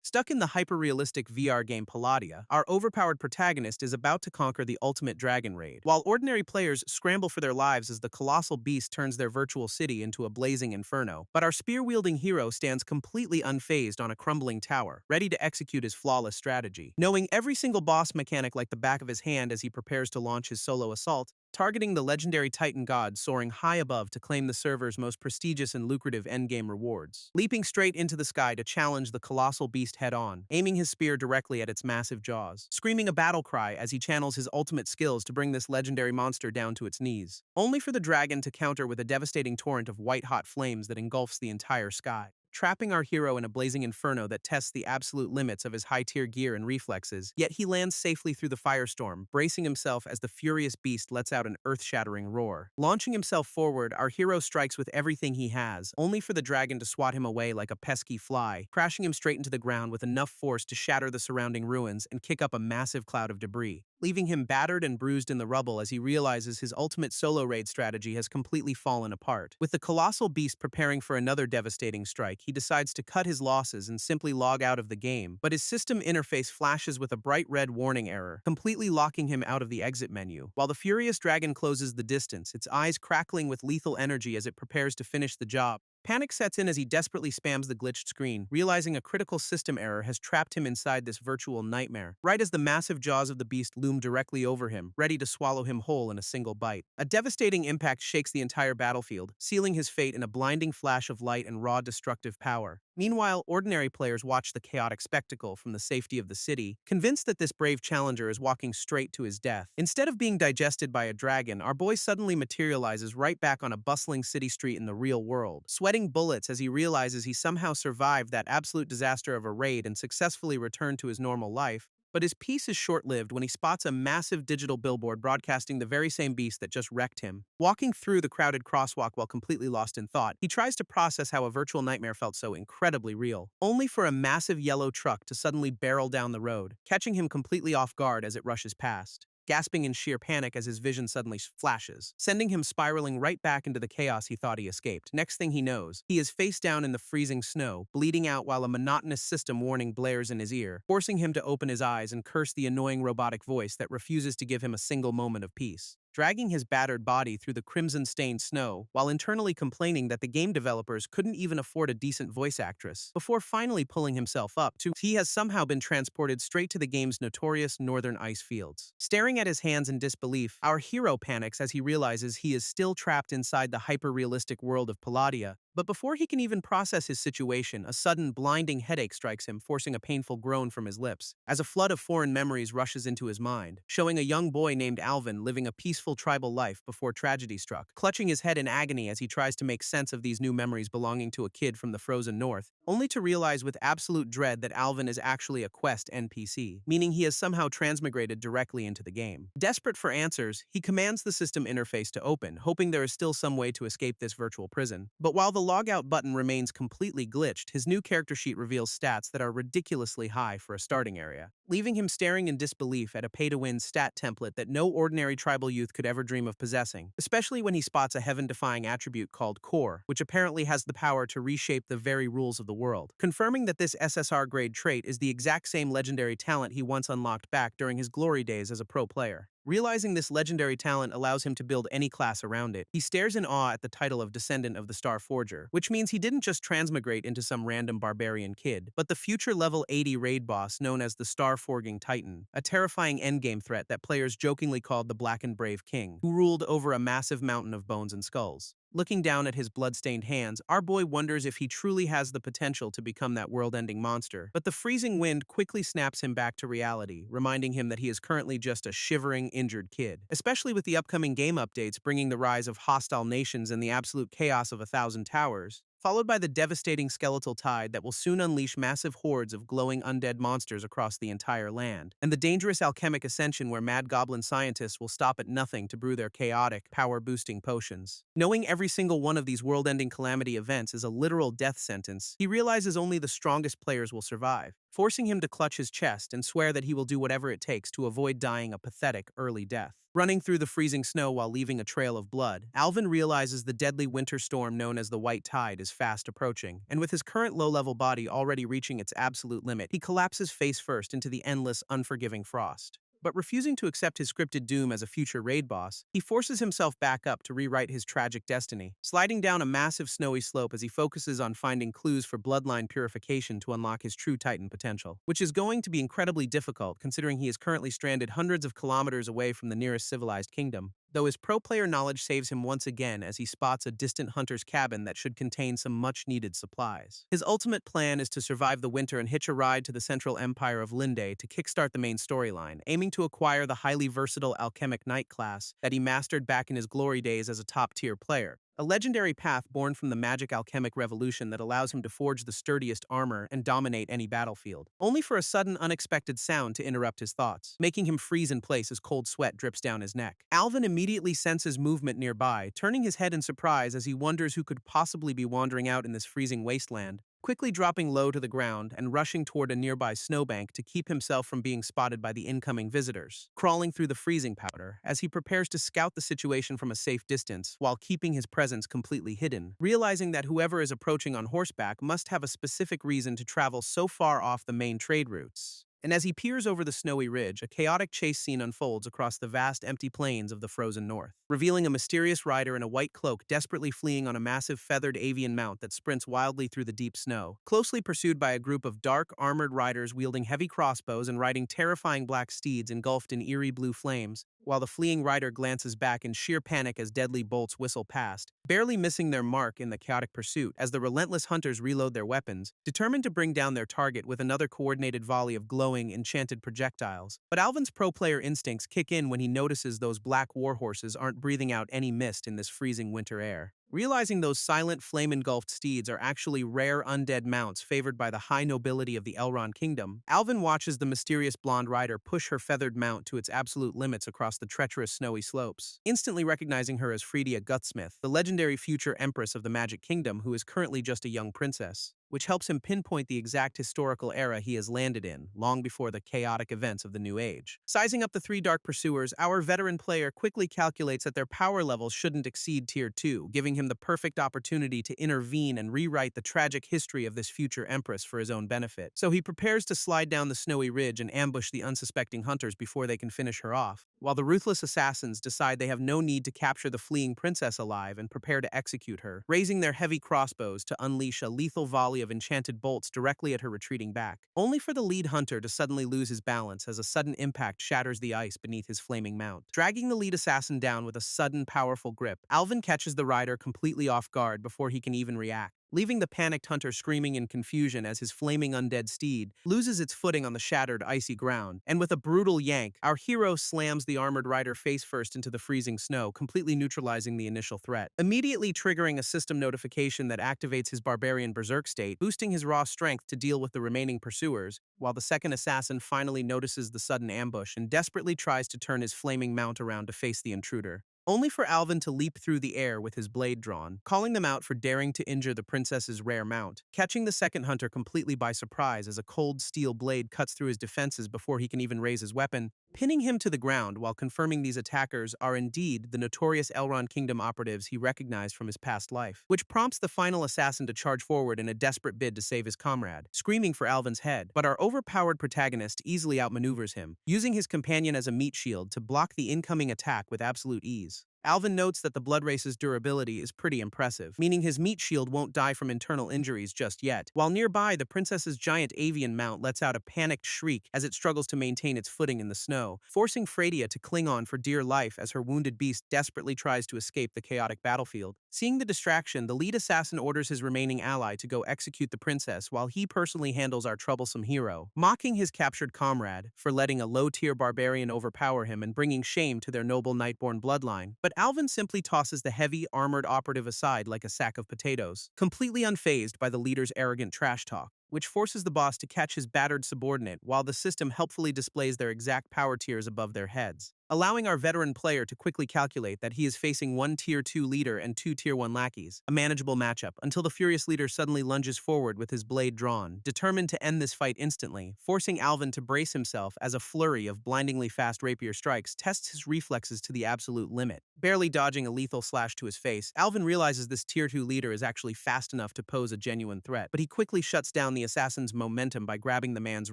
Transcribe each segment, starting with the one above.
Stuck in the hyper-realistic VR game Palladia, our overpowered protagonist is about to conquer the ultimate dragon raid. While ordinary players scramble for their lives as the colossal beast turns their virtual city into a blazing inferno, but our spear-wielding hero stands completely unfazed on a crumbling tower, ready to execute his flawless strategy. Knowing every single boss mechanic like the back of his hand as he prepares to launch his solo assault, targeting the legendary Titan god soaring high above to claim the server's most prestigious and lucrative endgame rewards. Leaping straight into the sky to challenge the colossal beast head-on, aiming his spear directly at its massive jaws. Screaming a battle cry as he channels his ultimate skills to bring this legendary monster down to its knees, only for the dragon to counter with a devastating torrent of white-hot flames that engulfs the entire sky, trapping our hero in a blazing inferno that tests the absolute limits of his high-tier gear and reflexes. Yet he lands safely through the firestorm, bracing himself as the furious beast lets out an earth-shattering roar. Launching himself forward, our hero strikes with everything he has, only for the dragon to swat him away like a pesky fly, crashing him straight into the ground with enough force to shatter the surrounding ruins and kick up a massive cloud of debris, leaving him battered and bruised in the rubble as he realizes his ultimate solo raid strategy has completely fallen apart. With the colossal beast preparing for another devastating strike, he decides to cut his losses and simply log out of the game, but his system interface flashes with a bright red warning error, completely locking him out of the exit menu. While the furious dragon closes the distance, its eyes crackling with lethal energy as it prepares to finish the job, panic sets in as he desperately spams the glitched screen, realizing a critical system error has trapped him inside this virtual nightmare, right as the massive jaws of the beast loom directly over him, ready to swallow him whole in a single bite. A devastating impact shakes the entire battlefield, sealing his fate in a blinding flash of light and raw destructive power. Meanwhile, ordinary players watch the chaotic spectacle from the safety of the city, convinced that this brave challenger is walking straight to his death. Instead of being digested by a dragon, our boy suddenly materializes right back on a bustling city street in the real world, sweating bullets as he realizes he somehow survived that absolute disaster of a raid and successfully returned to his normal life. But his peace is short-lived when he spots a massive digital billboard broadcasting the very same beast that just wrecked him. Walking through the crowded crosswalk while completely lost in thought, he tries to process how a virtual nightmare felt so incredibly real, only for a massive yellow truck to suddenly barrel down the road, catching him completely off guard as it rushes past, gasping in sheer panic as his vision suddenly flashes, sending him spiraling right back into the chaos he thought he escaped. Next thing he knows, he is face down in the freezing snow, bleeding out while a monotonous system warning blares in his ear, forcing him to open his eyes and curse the annoying robotic voice that refuses to give him a single moment of peace. Dragging his battered body through the crimson-stained snow, while internally complaining that the game developers couldn't even afford a decent voice actress, before finally pulling himself up to, he has somehow been transported straight to the game's notorious northern ice fields. Staring at his hands in disbelief, our hero panics as he realizes he is still trapped inside the hyper-realistic world of Palladia. But before he can even process his situation, a sudden, blinding headache strikes him, forcing a painful groan from his lips, as a flood of foreign memories rushes into his mind, showing a young boy named Alvin living a peaceful tribal life before tragedy struck, clutching his head in agony as he tries to make sense of these new memories belonging to a kid from the frozen north, only to realize with absolute dread that Alvin is actually a Quest NPC, meaning he has somehow transmigrated directly into the game. Desperate for answers, he commands the system interface to open, hoping there is still some way to escape this virtual prison. But while the logout button remains completely glitched, his new character sheet reveals stats that are ridiculously high for a starting area, leaving him staring in disbelief at a pay-to-win stat template that no ordinary tribal youth could ever dream of possessing, especially when he spots a heaven-defying attribute called Core, which apparently has the power to reshape the very rules of the world, confirming that this SSR-grade trait is the exact same legendary talent he once unlocked back during his glory days as a pro player. Realizing this legendary talent allows him to build any class around it, he stares in awe at the title of Descendant of the Star Forger, which means he didn't just transmigrate into some random barbarian kid, but the future level 80 raid boss known as the Star Forging Titan, a terrifying endgame threat that players jokingly called the Black and Brave King, who ruled over a massive mountain of bones and skulls. Looking down at his blood-stained hands, our boy wonders if he truly has the potential to become that world-ending monster. But the freezing wind quickly snaps him back to reality, reminding him that he is currently just a shivering, injured kid. Especially with the upcoming game updates bringing the rise of hostile nations and the absolute chaos of 1,000 towers, followed by the devastating skeletal tide that will soon unleash massive hordes of glowing undead monsters across the entire land, and the dangerous alchemic ascension where mad goblin scientists will stop at nothing to brew their chaotic, power-boosting potions. Knowing every single one of these world-ending calamity events is a literal death sentence, he realizes only the strongest players will survive. forcing him to clutch his chest and swear that he will do whatever it takes to avoid dying a pathetic early death. Running through the freezing snow while leaving a trail of blood, Alvin realizes the deadly winter storm known as the White Tide is fast approaching, and with his current low-level body already reaching its absolute limit, he collapses face first into the endless, unforgiving frost. But refusing to accept his scripted doom as a future raid boss, he forces himself back up to rewrite his tragic destiny, sliding down a massive snowy slope as he focuses on finding clues for bloodline purification to unlock his true Titan potential, which is going to be incredibly difficult considering he is currently stranded hundreds of kilometers away from the nearest civilized kingdom. Though his pro-player knowledge saves him once again as he spots a distant hunter's cabin that should contain some much-needed supplies. His ultimate plan is to survive the winter and hitch a ride to the Central Empire of Linde to kickstart the main storyline, aiming to acquire the highly versatile Alchemic Knight class that he mastered back in his glory days as a top-tier player. A legendary path born from the magic alchemic revolution that allows him to forge the sturdiest armor and dominate any battlefield, only for a sudden unexpected sound to interrupt his thoughts, making him freeze in place as cold sweat drips down his neck. Alvin immediately senses movement nearby, turning his head in surprise as he wonders who could possibly be wandering out in this freezing wasteland. Quickly dropping low to the ground and rushing toward a nearby snowbank to keep himself from being spotted by the incoming visitors, crawling through the freezing powder as he prepares to scout the situation from a safe distance while keeping his presence completely hidden, realizing that whoever is approaching on horseback must have a specific reason to travel so far off the main trade routes. And as he peers over the snowy ridge, a chaotic chase scene unfolds across the vast empty plains of the frozen north, revealing a mysterious rider in a white cloak desperately fleeing on a massive feathered avian mount that sprints wildly through the deep snow, closely pursued by a group of dark, armored riders wielding heavy crossbows and riding terrifying black steeds engulfed in eerie blue flames, while the fleeing rider glances back in sheer panic as deadly bolts whistle past, barely missing their mark in the chaotic pursuit as the relentless hunters reload their weapons, determined to bring down their target with another coordinated volley of glowing, enchanted projectiles. But Alvin's pro-player instincts kick in when he notices those black warhorses aren't breathing out any mist in this freezing winter air. Realizing those silent, flame-engulfed steeds are actually rare undead mounts favored by the high nobility of the Elrond kingdom, Alvin watches the mysterious blonde rider push her feathered mount to its absolute limits across the treacherous snowy slopes, instantly recognizing her as Fredia Gutsmith, the legendary future empress of the Magic Kingdom who is currently just a young princess, which helps him pinpoint the exact historical era he has landed in, long before the chaotic events of the New Age. Sizing up the three dark pursuers, our veteran player quickly calculates that their power levels shouldn't exceed Tier 2, giving him the perfect opportunity to intervene and rewrite the tragic history of this future empress for his own benefit. So he prepares to slide down the snowy ridge and ambush the unsuspecting hunters before they can finish her off, while the ruthless assassins decide they have no need to capture the fleeing princess alive and prepare to execute her, raising their heavy crossbows to unleash a lethal volley of enchanted bolts directly at her retreating back, only for the lead hunter to suddenly lose his balance as a sudden impact shatters the ice beneath his flaming mount. Dragging the lead assassin down with a sudden, powerful grip, Alvin catches the rider completely off guard before he can even react, leaving the panicked hunter screaming in confusion as his flaming undead steed loses its footing on the shattered, icy ground. And with a brutal yank, our hero slams the armored rider face first into the freezing snow, completely neutralizing the initial threat, immediately triggering a system notification that activates his barbarian berserk state, boosting his raw strength to deal with the remaining pursuers, while the second assassin finally notices the sudden ambush and desperately tries to turn his flaming mount around to face the intruder, only for Alvin to leap through the air with his blade drawn, calling them out for daring to injure the princess's rare mount, catching the second hunter completely by surprise as a cold steel blade cuts through his defenses before he can even raise his weapon, pinning him to the ground while confirming these attackers are indeed the notorious Elrond Kingdom operatives he recognized from his past life, which prompts the final assassin to charge forward in a desperate bid to save his comrade, screaming for Alvin's head. But our overpowered protagonist easily outmaneuvers him, using his companion as a meat shield to block the incoming attack with absolute ease. Alvin notes that the Blood Race's durability is pretty impressive, meaning his meat shield won't die from internal injuries just yet, while nearby the princess's giant avian mount lets out a panicked shriek as it struggles to maintain its footing in the snow, forcing Fredia to cling on for dear life as her wounded beast desperately tries to escape the chaotic battlefield. Seeing the distraction, the lead assassin orders his remaining ally to go execute the princess while he personally handles our troublesome hero, mocking his captured comrade for letting a low-tier barbarian overpower him and bringing shame to their noble Nightborn bloodline. But Alvin simply tosses the heavy, armored operative aside like a sack of potatoes, completely unfazed by the leader's arrogant trash talk. which forces the boss to catch his battered subordinate while the system helpfully displays their exact power tiers above their heads, allowing our veteran player to quickly calculate that he is facing one Tier 2 leader and two Tier 1 lackeys, a manageable matchup, until the furious leader suddenly lunges forward with his blade drawn, determined to end this fight instantly, forcing Alvin to brace himself as a flurry of blindingly fast rapier strikes tests his reflexes to the absolute limit. Barely dodging a lethal slash to his face, Alvin realizes this Tier 2 leader is actually fast enough to pose a genuine threat, but he quickly shuts down the assassin's momentum by grabbing the man's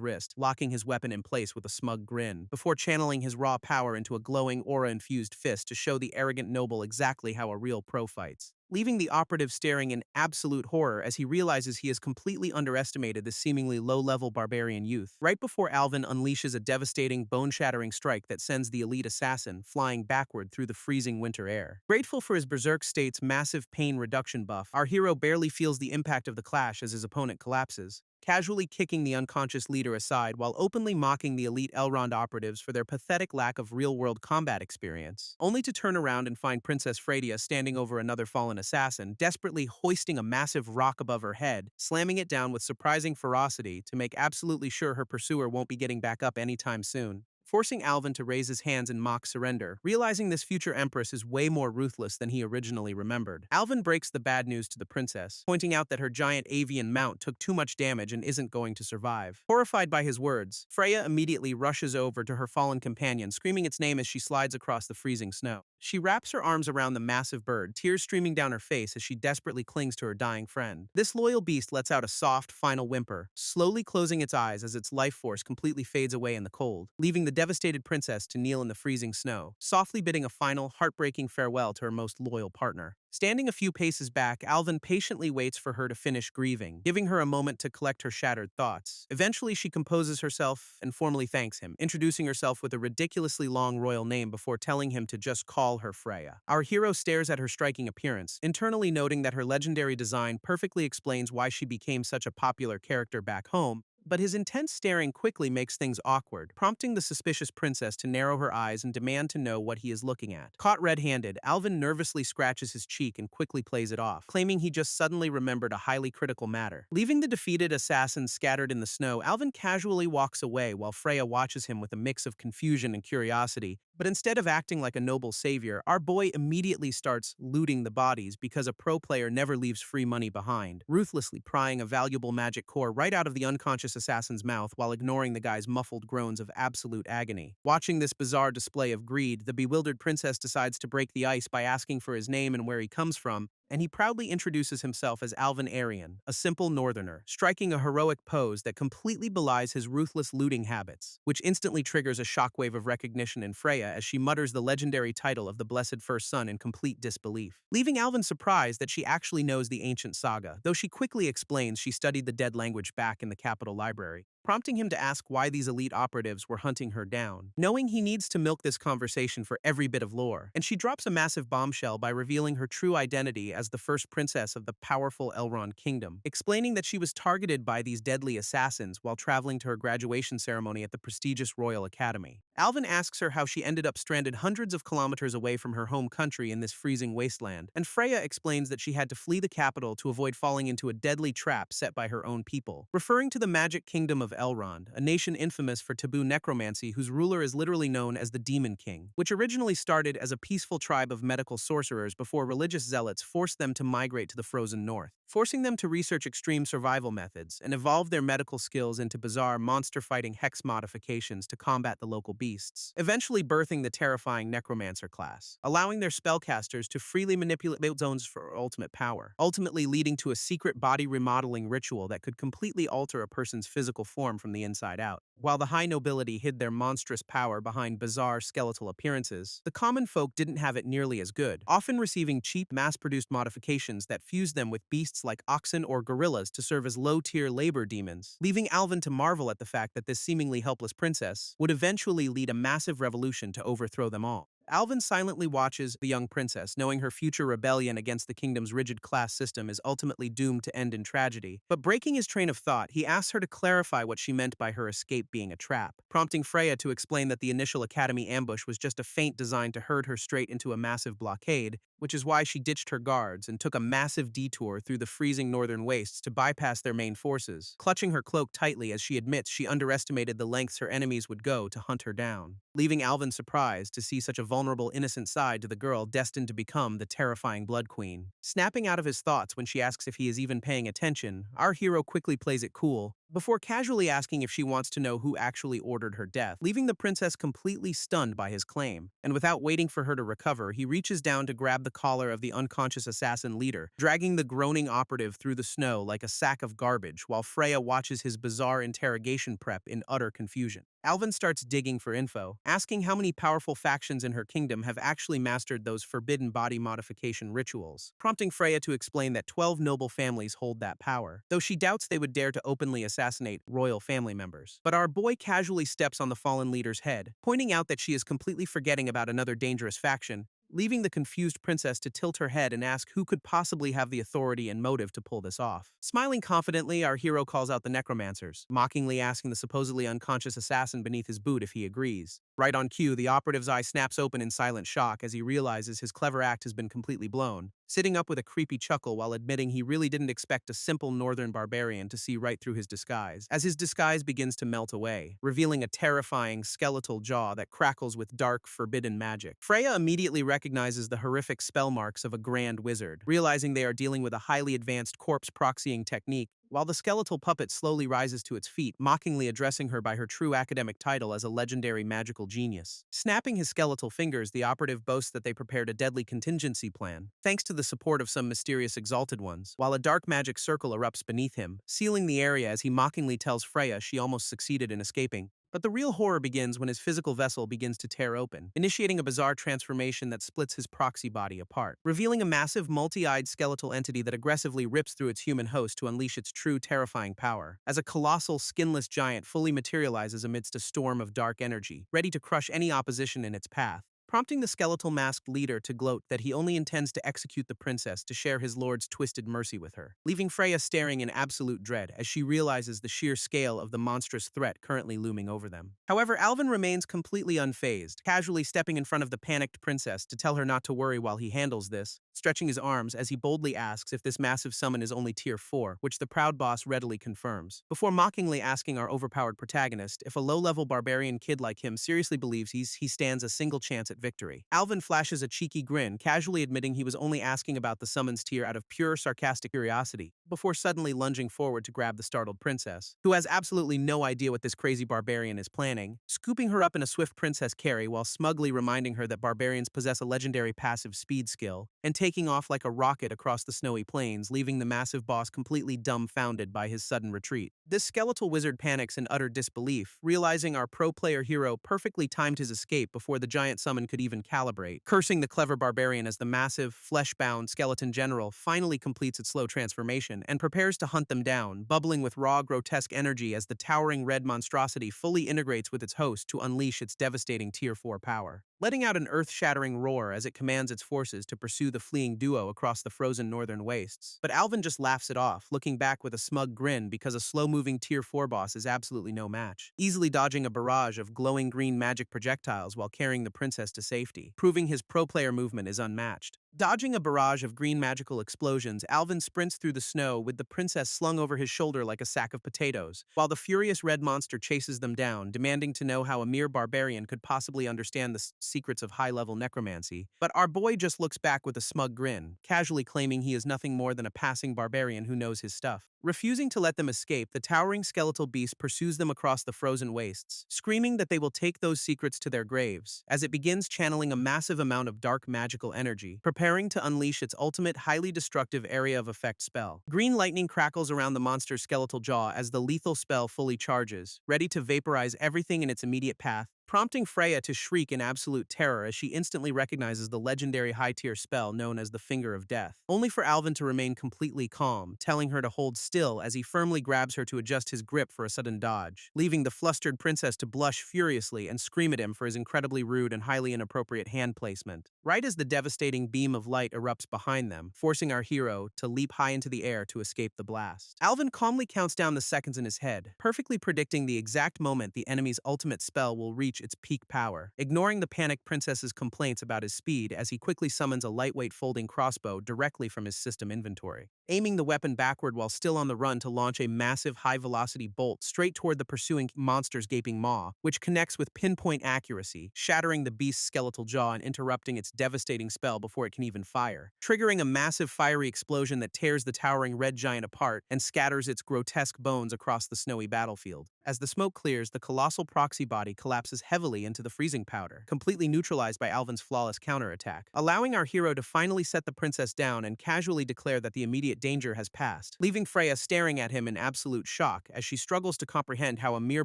wrist, locking his weapon in place with a smug grin, before channeling his raw power into a glowing aura-infused fist to show the arrogant noble exactly how a real pro fights, leaving the operative staring in absolute horror as he realizes he has completely underestimated this seemingly low-level barbarian youth, right before Alvin unleashes a devastating, bone-shattering strike that sends the elite assassin flying backward through the freezing winter air. Grateful for his Berserk state's massive pain reduction buff, our hero barely feels the impact of the clash as his opponent collapses, casually kicking the unconscious leader aside while openly mocking the elite Elrond operatives for their pathetic lack of real-world combat experience, only to turn around and find Princess Freya standing over another fallen assassin, desperately hoisting a massive rock above her head, slamming it down with surprising ferocity to make absolutely sure her pursuer won't be getting back up anytime soon, forcing Alvin to raise his hands in mock surrender, realizing this future empress is way more ruthless than he originally remembered. Alvin breaks the bad news to the princess, pointing out that her giant avian mount took too much damage and isn't going to survive. Horrified by his words, Freya immediately rushes over to her fallen companion, screaming its name as she slides across the freezing snow. She wraps her arms around the massive bird, tears streaming down her face as she desperately clings to her dying friend. This loyal beast lets out a soft, final whimper, slowly closing its eyes as its life force completely fades away in the cold, leaving the devastated princess to kneel in the freezing snow, softly bidding a final, heartbreaking farewell to her most loyal partner. Standing a few paces back, Alvin patiently waits for her to finish grieving, giving her a moment to collect her shattered thoughts. Eventually, she composes herself and formally thanks him, introducing herself with a ridiculously long royal name before telling him to just call her Freya. Our hero stares at her striking appearance, internally noting that her legendary design perfectly explains why she became such a popular character back home, but his intense staring quickly makes things awkward, prompting the suspicious princess to narrow her eyes and demand to know what he is looking at. Caught red-handed, Alvin nervously scratches his cheek and quickly plays it off, claiming he just suddenly remembered a highly critical matter. Leaving the defeated assassin scattered in the snow, Alvin casually walks away while Freya watches him with a mix of confusion and curiosity. But instead of acting like a noble savior, our boy immediately starts looting the bodies because a pro player never leaves free money behind, ruthlessly prying a valuable magic core right out of the unconscious assassin's mouth while ignoring the guy's muffled groans of absolute agony. Watching this bizarre display of greed, the bewildered princess decides to break the ice by asking for his name and where he comes from, and he proudly introduces himself as Alvin Aryan, a simple northerner, striking a heroic pose that completely belies his ruthless looting habits, which instantly triggers a shockwave of recognition in Freya as she mutters the legendary title of the Blessed First Son in complete disbelief, leaving Alvin surprised that she actually knows the ancient saga, though she quickly explains she studied the dead language back in the capital library, prompting him to ask why these elite operatives were hunting her down, knowing he needs to milk this conversation for every bit of lore. And she drops a massive bombshell by revealing her true identity as the first princess of the powerful Elrond kingdom, explaining that she was targeted by these deadly assassins while traveling to her graduation ceremony at the prestigious Royal Academy. Alvin asks her how she ended up stranded hundreds of kilometers away from her home country in this freezing wasteland, and Freya explains that she had to flee the capital to avoid falling into a deadly trap set by her own people, referring to the magic kingdom of Elrond, a nation infamous for taboo necromancy whose ruler is literally known as the Demon King, which originally started as a peaceful tribe of medical sorcerers before religious zealots forced them to migrate to the frozen north, forcing them to research extreme survival methods and evolve their medical skills into bizarre monster-fighting hex modifications to combat the local beasts, eventually birthing the terrifying necromancer class, allowing their spellcasters to freely manipulate zones for ultimate power, ultimately leading to a secret body remodeling ritual that could completely alter a person's physical form from the inside out. While the high nobility hid their monstrous power behind bizarre skeletal appearances, the common folk didn't have it nearly as good, often receiving cheap, mass-produced modifications that fused them with beasts like oxen or gorillas to serve as low-tier labor demons, leaving Alvin to marvel at the fact that this seemingly helpless princess would eventually lead a massive revolution to overthrow them all. Alvin silently watches the young princess, knowing her future rebellion against the kingdom's rigid class system is ultimately doomed to end in tragedy. But breaking his train of thought, he asks her to clarify what she meant by her escape being a trap, prompting Freya to explain that the initial academy ambush was just a feint designed to herd her straight into a massive blockade, which is why she ditched her guards and took a massive detour through the freezing northern wastes to bypass their main forces, clutching her cloak tightly as she admits she underestimated the lengths her enemies would go to hunt her down, leaving Alvin surprised to see such a vulnerable, innocent side to the girl destined to become the terrifying Blood Queen. Snapping out of his thoughts when she asks if he is even paying attention, our hero quickly plays it cool, before casually asking if she wants to know who actually ordered her death, leaving the princess completely stunned by his claim. And without waiting for her to recover, he reaches down to grab the collar of the unconscious assassin leader, dragging the groaning operative through the snow like a sack of garbage while Freya watches his bizarre interrogation prep in utter confusion. Alvin starts digging for info, asking how many powerful factions in her kingdom have actually mastered those forbidden body modification rituals, prompting Freya to explain that 12 noble families hold that power, though she doubts they would dare to openly assassinate royal family members. But our boy casually steps on the fallen leader's head, pointing out that she is completely forgetting about another dangerous faction, leaving the confused princess to tilt her head and ask who could possibly have the authority and motive to pull this off. Smiling confidently, our hero calls out the necromancers, mockingly asking the supposedly unconscious assassin beneath his boot if he agrees. Right on cue, the operative's eye snaps open in silent shock as he realizes his clever act has been completely blown, sitting up with a creepy chuckle while admitting he really didn't expect a simple northern barbarian to see right through his disguise, as his disguise begins to melt away, revealing a terrifying skeletal jaw that crackles with dark, forbidden magic. Freya immediately recognizes the horrific spell marks of a grand wizard, realizing they are dealing with a highly advanced corpse proxying technique, while the skeletal puppet slowly rises to its feet, mockingly addressing her by her true academic title as a legendary magical genius. Snapping his skeletal fingers, the operative boasts that they prepared a deadly contingency plan, thanks to the support of some mysterious exalted ones, while a dark magic circle erupts beneath him, sealing the area as he mockingly tells Freya she almost succeeded in escaping. But the real horror begins when his physical vessel begins to tear open, initiating a bizarre transformation that splits his proxy body apart, revealing a massive, multi-eyed skeletal entity that aggressively rips through its human host to unleash its true, terrifying power, as a colossal, skinless giant fully materializes amidst a storm of dark energy, ready to crush any opposition in its path, prompting the skeletal masked leader to gloat that he only intends to execute the princess to share his lord's twisted mercy with her, leaving Freya staring in absolute dread as she realizes the sheer scale of the monstrous threat currently looming over them. However, Alvin remains completely unfazed, casually stepping in front of the panicked princess to tell her not to worry while he handles this, stretching his arms as he boldly asks if this massive summon is only tier 4, which the proud boss readily confirms, before mockingly asking our overpowered protagonist if a low-level barbarian kid like him seriously believes he stands a single chance at victory. Alvin flashes a cheeky grin, casually admitting he was only asking about the summons tier out of pure sarcastic curiosity, before suddenly lunging forward to grab the startled princess, who has absolutely no idea what this crazy barbarian is planning, scooping her up in a swift princess carry while smugly reminding her that barbarians possess a legendary passive speed skill, and taking off like a rocket across the snowy plains, leaving the massive boss completely dumbfounded by his sudden retreat. This skeletal wizard panics in utter disbelief, realizing our pro-player hero perfectly timed his escape before the giant summon could even calibrate, cursing the clever barbarian as the massive, flesh-bound skeleton general finally completes its slow transformation and prepares to hunt them down, bubbling with raw, grotesque energy as the towering red monstrosity fully integrates with its host to unleash its devastating Tier 4 power, letting out an earth-shattering roar as it commands its forces to pursue the fleeing duo across the frozen northern wastes. But Alvin just laughs it off, looking back with a smug grin because a slow-moving Tier 4 boss is absolutely no match, easily dodging a barrage of glowing green magic projectiles while carrying the princess to safety, proving his pro-player movement is unmatched. Dodging a barrage of green magical explosions, Alvin sprints through the snow with the princess slung over his shoulder like a sack of potatoes, while the furious red monster chases them down, demanding to know how a mere barbarian could possibly understand the secrets of high-level necromancy. But our boy just looks back with a smug grin, casually claiming he is nothing more than a passing barbarian who knows his stuff. Refusing to let them escape, the towering skeletal beast pursues them across the frozen wastes, screaming that they will take those secrets to their graves, as it begins channeling a massive amount of dark magical energy, preparing to unleash its ultimate highly destructive area of effect spell. Green lightning crackles around the monster's skeletal jaw as the lethal spell fully charges, ready to vaporize everything in its immediate path, prompting Freya to shriek in absolute terror as she instantly recognizes the legendary high-tier spell known as the Finger of Death, only for Alvin to remain completely calm, telling her to hold still as he firmly grabs her to adjust his grip for a sudden dodge, leaving the flustered princess to blush furiously and scream at him for his incredibly rude and highly inappropriate hand placement, right as the devastating beam of light erupts behind them, forcing our hero to leap high into the air to escape the blast. Alvin calmly counts down the seconds in his head, perfectly predicting the exact moment the enemy's ultimate spell will reach reach its peak power. Ignoring the panicked princess's complaints about his speed as he quickly summons a lightweight folding crossbow directly from his system inventory, aiming the weapon backward while still on the run to launch a massive high-velocity bolt straight toward the pursuing monster's gaping maw, which connects with pinpoint accuracy, shattering the beast's skeletal jaw and interrupting its devastating spell before it can even fire, triggering a massive fiery explosion that tears the towering red giant apart and scatters its grotesque bones across the snowy battlefield. As the smoke clears, the colossal proxy body collapses heavily into the freezing powder, completely neutralized by Alvin's flawless counterattack, allowing our hero to finally set the princess down and casually declare that the immediate danger has passed, leaving Freya staring at him in absolute shock as she struggles to comprehend how a mere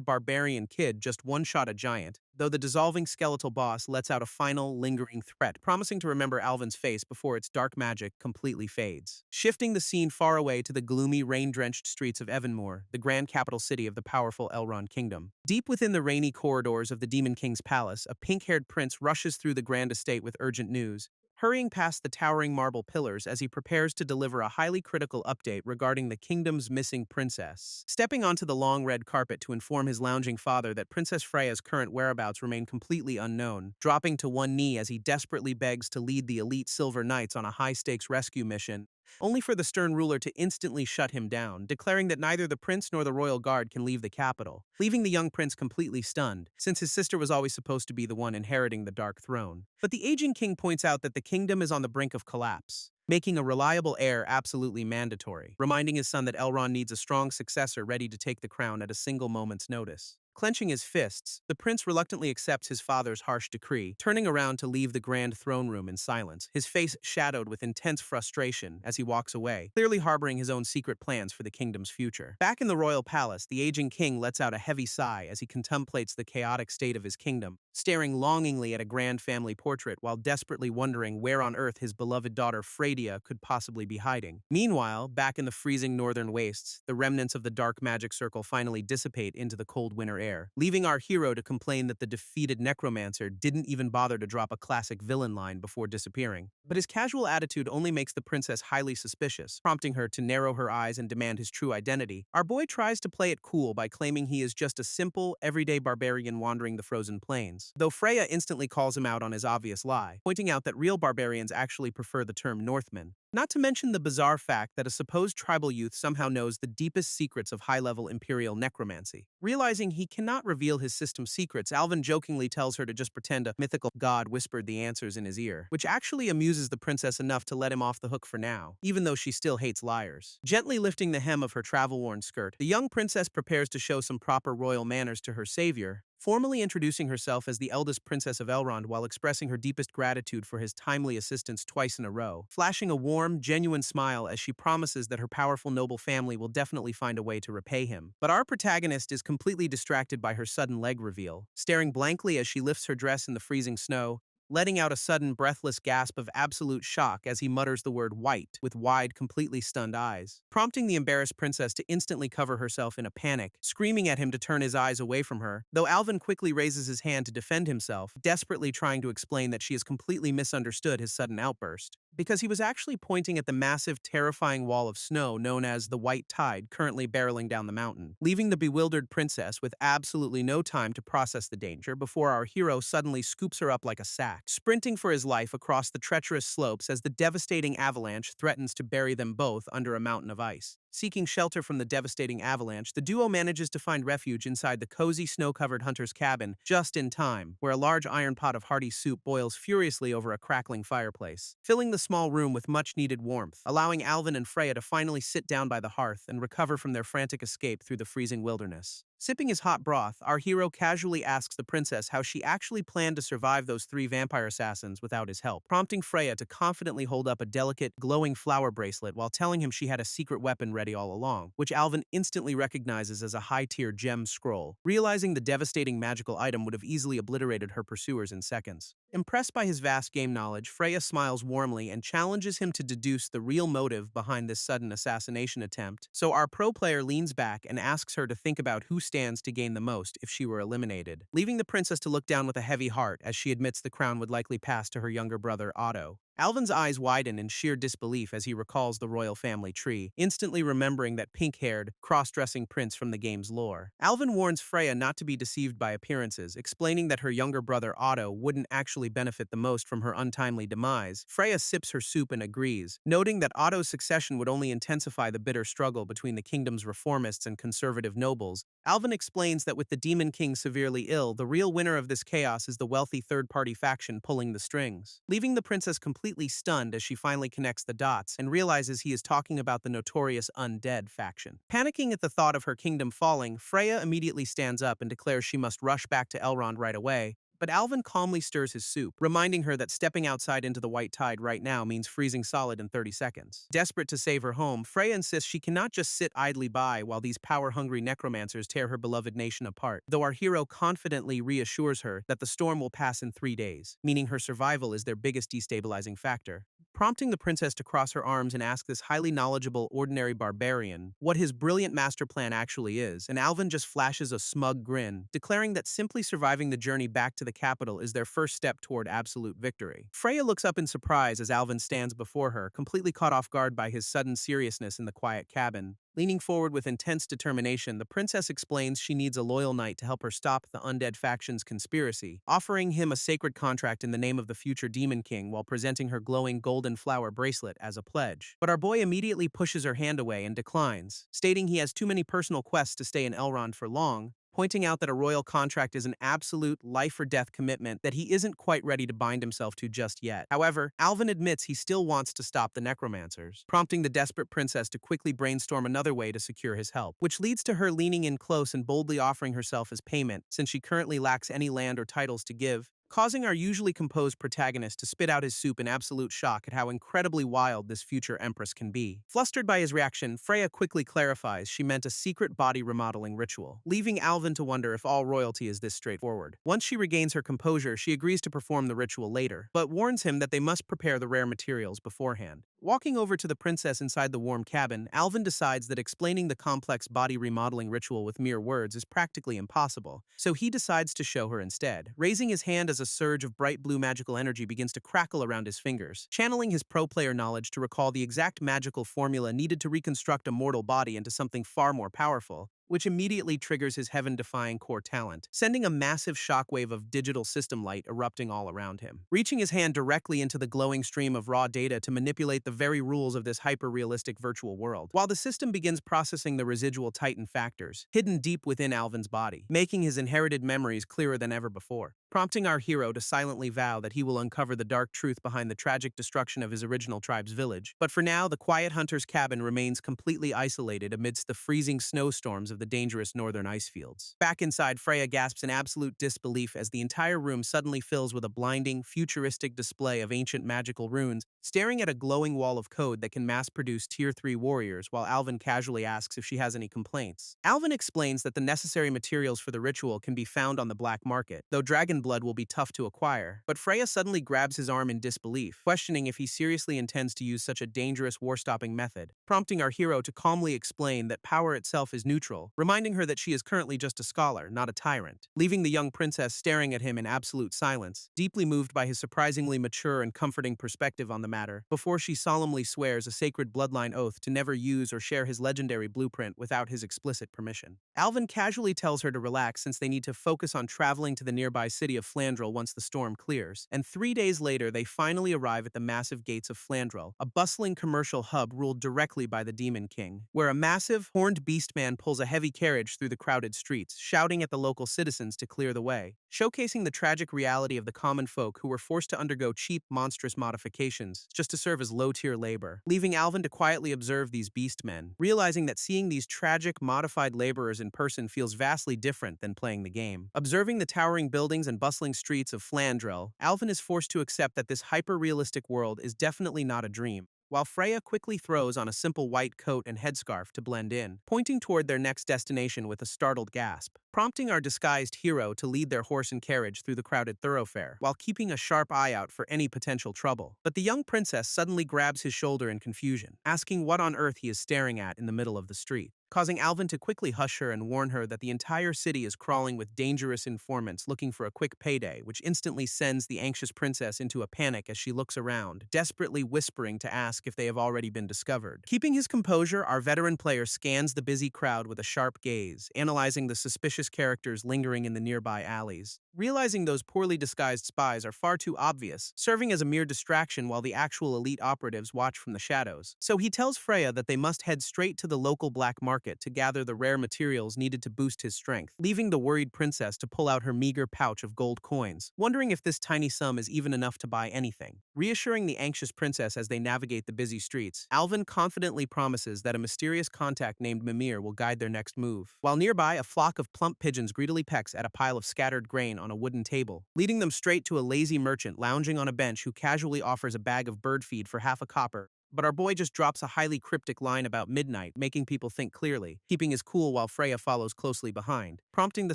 barbarian kid just one-shot a giant, though the dissolving skeletal boss lets out a final, lingering threat, promising to remember Alvin's face before its dark magic completely fades. Shifting the scene far away to the gloomy, rain-drenched streets of Evanmoor, the grand capital city of the powerful Elrond Kingdom. Deep within the rainy corridors of the Demon King's palace, a pink-haired prince rushes through the grand estate with urgent news, hurrying past the towering marble pillars as he prepares to deliver a highly critical update regarding the kingdom's missing princess. Stepping onto the long red carpet to inform his lounging father that Princess Freya's current whereabouts remain completely unknown, dropping to one knee as he desperately begs to lead the elite Silver Knights on a high-stakes rescue mission, only for the stern ruler to instantly shut him down, declaring that neither the prince nor the royal guard can leave the capital, leaving the young prince completely stunned, since his sister was always supposed to be the one inheriting the Dark Throne. But the aging king points out that the kingdom is on the brink of collapse, making a reliable heir absolutely mandatory, reminding his son that Elrond needs a strong successor ready to take the crown at a single moment's notice. Clenching his fists, the prince reluctantly accepts his father's harsh decree, turning around to leave the grand throne room in silence, his face shadowed with intense frustration as he walks away, clearly harboring his own secret plans for the kingdom's future. Back in the royal palace, the aging king lets out a heavy sigh as he contemplates the chaotic state of his kingdom, staring longingly at a grand family portrait while desperately wondering where on earth his beloved daughter Freya could possibly be hiding. Meanwhile, back in the freezing northern wastes, the remnants of the dark magic circle finally dissipate into the cold winter air, leaving our hero to complain that the defeated necromancer didn't even bother to drop a classic villain line before disappearing. But his casual attitude only makes the princess highly suspicious, prompting her to narrow her eyes and demand his true identity. Our boy tries to play it cool by claiming he is just a simple, everyday barbarian wandering the frozen plains, though Freya instantly calls him out on his obvious lie, pointing out that real barbarians actually prefer the term Northmen. Not to mention the bizarre fact that a supposed tribal youth somehow knows the deepest secrets of high-level imperial necromancy. Realizing he cannot reveal his system's secrets, Alvin jokingly tells her to just pretend a mythical god whispered the answers in his ear, which actually amuses the princess enough to let him off the hook for now, even though she still hates liars. Gently lifting the hem of her travel-worn skirt, the young princess prepares to show some proper royal manners to her savior, formally introducing herself as the eldest princess of Elrond while expressing her deepest gratitude for his timely assistance twice in a row, flashing a warm, genuine smile as she promises that her powerful noble family will definitely find a way to repay him. But our protagonist is completely distracted by her sudden leg reveal, staring blankly as she lifts her dress in the freezing snow, letting out a sudden, breathless gasp of absolute shock as he mutters the word white with wide, completely stunned eyes, prompting the embarrassed princess to instantly cover herself in a panic, screaming at him to turn his eyes away from her, though Alvin quickly raises his hand to defend himself, desperately trying to explain that she has completely misunderstood his sudden outburst, because he was actually pointing at the massive, terrifying wall of snow known as the White Tide currently barreling down the mountain, leaving the bewildered princess with absolutely no time to process the danger before our hero suddenly scoops her up like a sack, sprinting for his life across the treacherous slopes as the devastating avalanche threatens to bury them both under a mountain of ice. Seeking shelter from the devastating avalanche, the duo manages to find refuge inside the cozy, snow-covered hunter's cabin just in time, where a large iron pot of hearty soup boils furiously over a crackling fireplace, filling the small room with much-needed warmth, allowing Alvin and Freya to finally sit down by the hearth and recover from their frantic escape through the freezing wilderness. Sipping his hot broth, our hero casually asks the princess how she actually planned to survive those 3 vampire assassins without his help, prompting Freya to confidently hold up a delicate, glowing flower bracelet while telling him she had a secret weapon ready all along, which Alvin instantly recognizes as a high-tier gem scroll, realizing the devastating magical item would have easily obliterated her pursuers in seconds. Impressed by his vast game knowledge, Freya smiles warmly and challenges him to deduce the real motive behind this sudden assassination attempt, so our pro player leans back and asks her to think about who stands to gain the most if she were eliminated, leaving the princess to look down with a heavy heart as she admits the crown would likely pass to her younger brother, Otto. Alvin's eyes widen in sheer disbelief as he recalls the royal family tree, instantly remembering that pink-haired, cross-dressing prince from the game's lore. Alvin warns Freya not to be deceived by appearances, explaining that her younger brother Otto wouldn't actually benefit the most from her untimely demise. Freya sips her soup and agrees, noting that Otto's succession would only intensify the bitter struggle between the kingdom's reformists and conservative nobles. Alvin explains that with the Demon King severely ill, the real winner of this chaos is the wealthy third-party faction pulling the strings, leaving the princess completely stunned as she finally connects the dots and realizes he is talking about the notorious undead faction. Panicking at the thought of her kingdom falling, Freya immediately stands up and declares she must rush back to Elrond right away, but Alvin calmly stirs his soup, reminding her that stepping outside into the white tide right now means freezing solid in 30 seconds. Desperate to save her home, Freya insists she cannot just sit idly by while these power-hungry necromancers tear her beloved nation apart, though our hero confidently reassures her that the storm will pass in 3 days, meaning her survival is their biggest destabilizing factor. Prompting the princess to cross her arms and ask this highly knowledgeable ordinary barbarian what his brilliant master plan actually is, and Alvin just flashes a smug grin, declaring that simply surviving the journey back to the capital is their first step toward absolute victory. Freya looks up in surprise as Alvin stands before her, completely caught off guard by his sudden seriousness in the quiet cabin. Leaning forward with intense determination, the princess explains she needs a loyal knight to help her stop the undead faction's conspiracy, offering him a sacred contract in the name of the future Demon King while presenting her glowing golden flower bracelet as a pledge. But our boy immediately pushes her hand away and declines, stating he has too many personal quests to stay in Elrond for long, pointing out that a royal contract is an absolute life-or-death commitment that he isn't quite ready to bind himself to just yet. However, Alvin admits he still wants to stop the necromancers, prompting the desperate princess to quickly brainstorm another way to secure his help, which leads to her leaning in close and boldly offering herself as payment, since she currently lacks any land or titles to give, causing our usually composed protagonist to spit out his soup in absolute shock at how incredibly wild this future empress can be. Flustered by his reaction, Freya quickly clarifies she meant a secret body remodeling ritual, leaving Alvin to wonder if all royalty is this straightforward. Once she regains her composure, she agrees to perform the ritual later, but warns him that they must prepare the rare materials beforehand. Walking over to the princess inside the warm cabin, Alvin decides that explaining the complex body remodeling ritual with mere words is practically impossible, so he decides to show her instead, raising his hand as a surge of bright blue magical energy begins to crackle around his fingers, channeling his pro-player knowledge to recall the exact magical formula needed to reconstruct a mortal body into something far more powerful, which immediately triggers his heaven-defying core talent, sending a massive shockwave of digital system light erupting all around him. Reaching his hand directly into the glowing stream of raw data to manipulate the very rules of this hyper-realistic virtual world, while the system begins processing the residual Titan factors, hidden deep within Alvin's body, making his inherited memories clearer than ever before, prompting our hero to silently vow that he will uncover the dark truth behind the tragic destruction of his original tribe's village. But for now, the quiet hunter's cabin remains completely isolated amidst the freezing snowstorms of the dangerous northern ice fields. Back inside, Freya gasps in absolute disbelief as the entire room suddenly fills with a blinding, futuristic display of ancient magical runes, staring at a glowing wall of code that can mass-produce Tier 3 warriors while Alvin casually asks if she has any complaints. Alvin explains that the necessary materials for the ritual can be found on the black market, though dragon blood will be tough to acquire. But Freya suddenly grabs his arm in disbelief, questioning if he seriously intends to use such a dangerous war-stopping method, prompting our hero to calmly explain that power itself is neutral, reminding her that she is currently just a scholar, not a tyrant, leaving the young princess staring at him in absolute silence, deeply moved by his surprisingly mature and comforting perspective on the matter, before she solemnly swears a sacred bloodline oath to never use or share his legendary blueprint without his explicit permission. Alvin casually tells her to relax since they need to focus on traveling to the nearby city of Flandrel once the storm clears, and 3 days later they finally arrive at the massive gates of Flandrel, a bustling commercial hub ruled directly by the Demon King, where a massive, horned beastman pulls a heavy carriage through the crowded streets, shouting at the local citizens to clear the way, showcasing the tragic reality of the common folk who were forced to undergo cheap, monstrous modifications just to serve as low-tier labor, leaving Alvin to quietly observe these beastmen, realizing that seeing these tragic, modified laborers in person feels vastly different than playing the game. Observing the towering buildings and bustling streets of Flandrel, Alvin is forced to accept that this hyper-realistic world is definitely not a dream, while Freya quickly throws on a simple white coat and headscarf to blend in, pointing toward their next destination with a startled gasp, prompting our disguised hero to lead their horse and carriage through the crowded thoroughfare, while keeping a sharp eye out for any potential trouble. But the young princess suddenly grabs his shoulder in confusion, asking what on earth he is staring at in the middle of the street. causing Alvin to quickly hush her and warn her that the entire city is crawling with dangerous informants looking for a quick payday, which instantly sends the anxious princess into a panic as she looks around, desperately whispering to ask if they have already been discovered. Keeping his composure, our veteran player scans the busy crowd with a sharp gaze, analyzing the suspicious characters lingering in the nearby alleys. Realizing those poorly disguised spies are far too obvious, serving as a mere distraction while the actual elite operatives watch from the shadows. So he tells Freya that they must head straight to the local black market to gather the rare materials needed to boost his strength, leaving the worried princess to pull out her meager pouch of gold coins, wondering if this tiny sum is even enough to buy anything. Reassuring the anxious princess as they navigate the busy streets, Alvin confidently promises that a mysterious contact named Mimir will guide their next move. While nearby, a flock of plump pigeons greedily pecks at a pile of scattered grain on a wooden table, leading them straight to a lazy merchant lounging on a bench who casually offers a bag of bird feed for half a copper. But our boy just drops a highly cryptic line about midnight, making people think clearly, keeping his cool while Freya follows closely behind, prompting the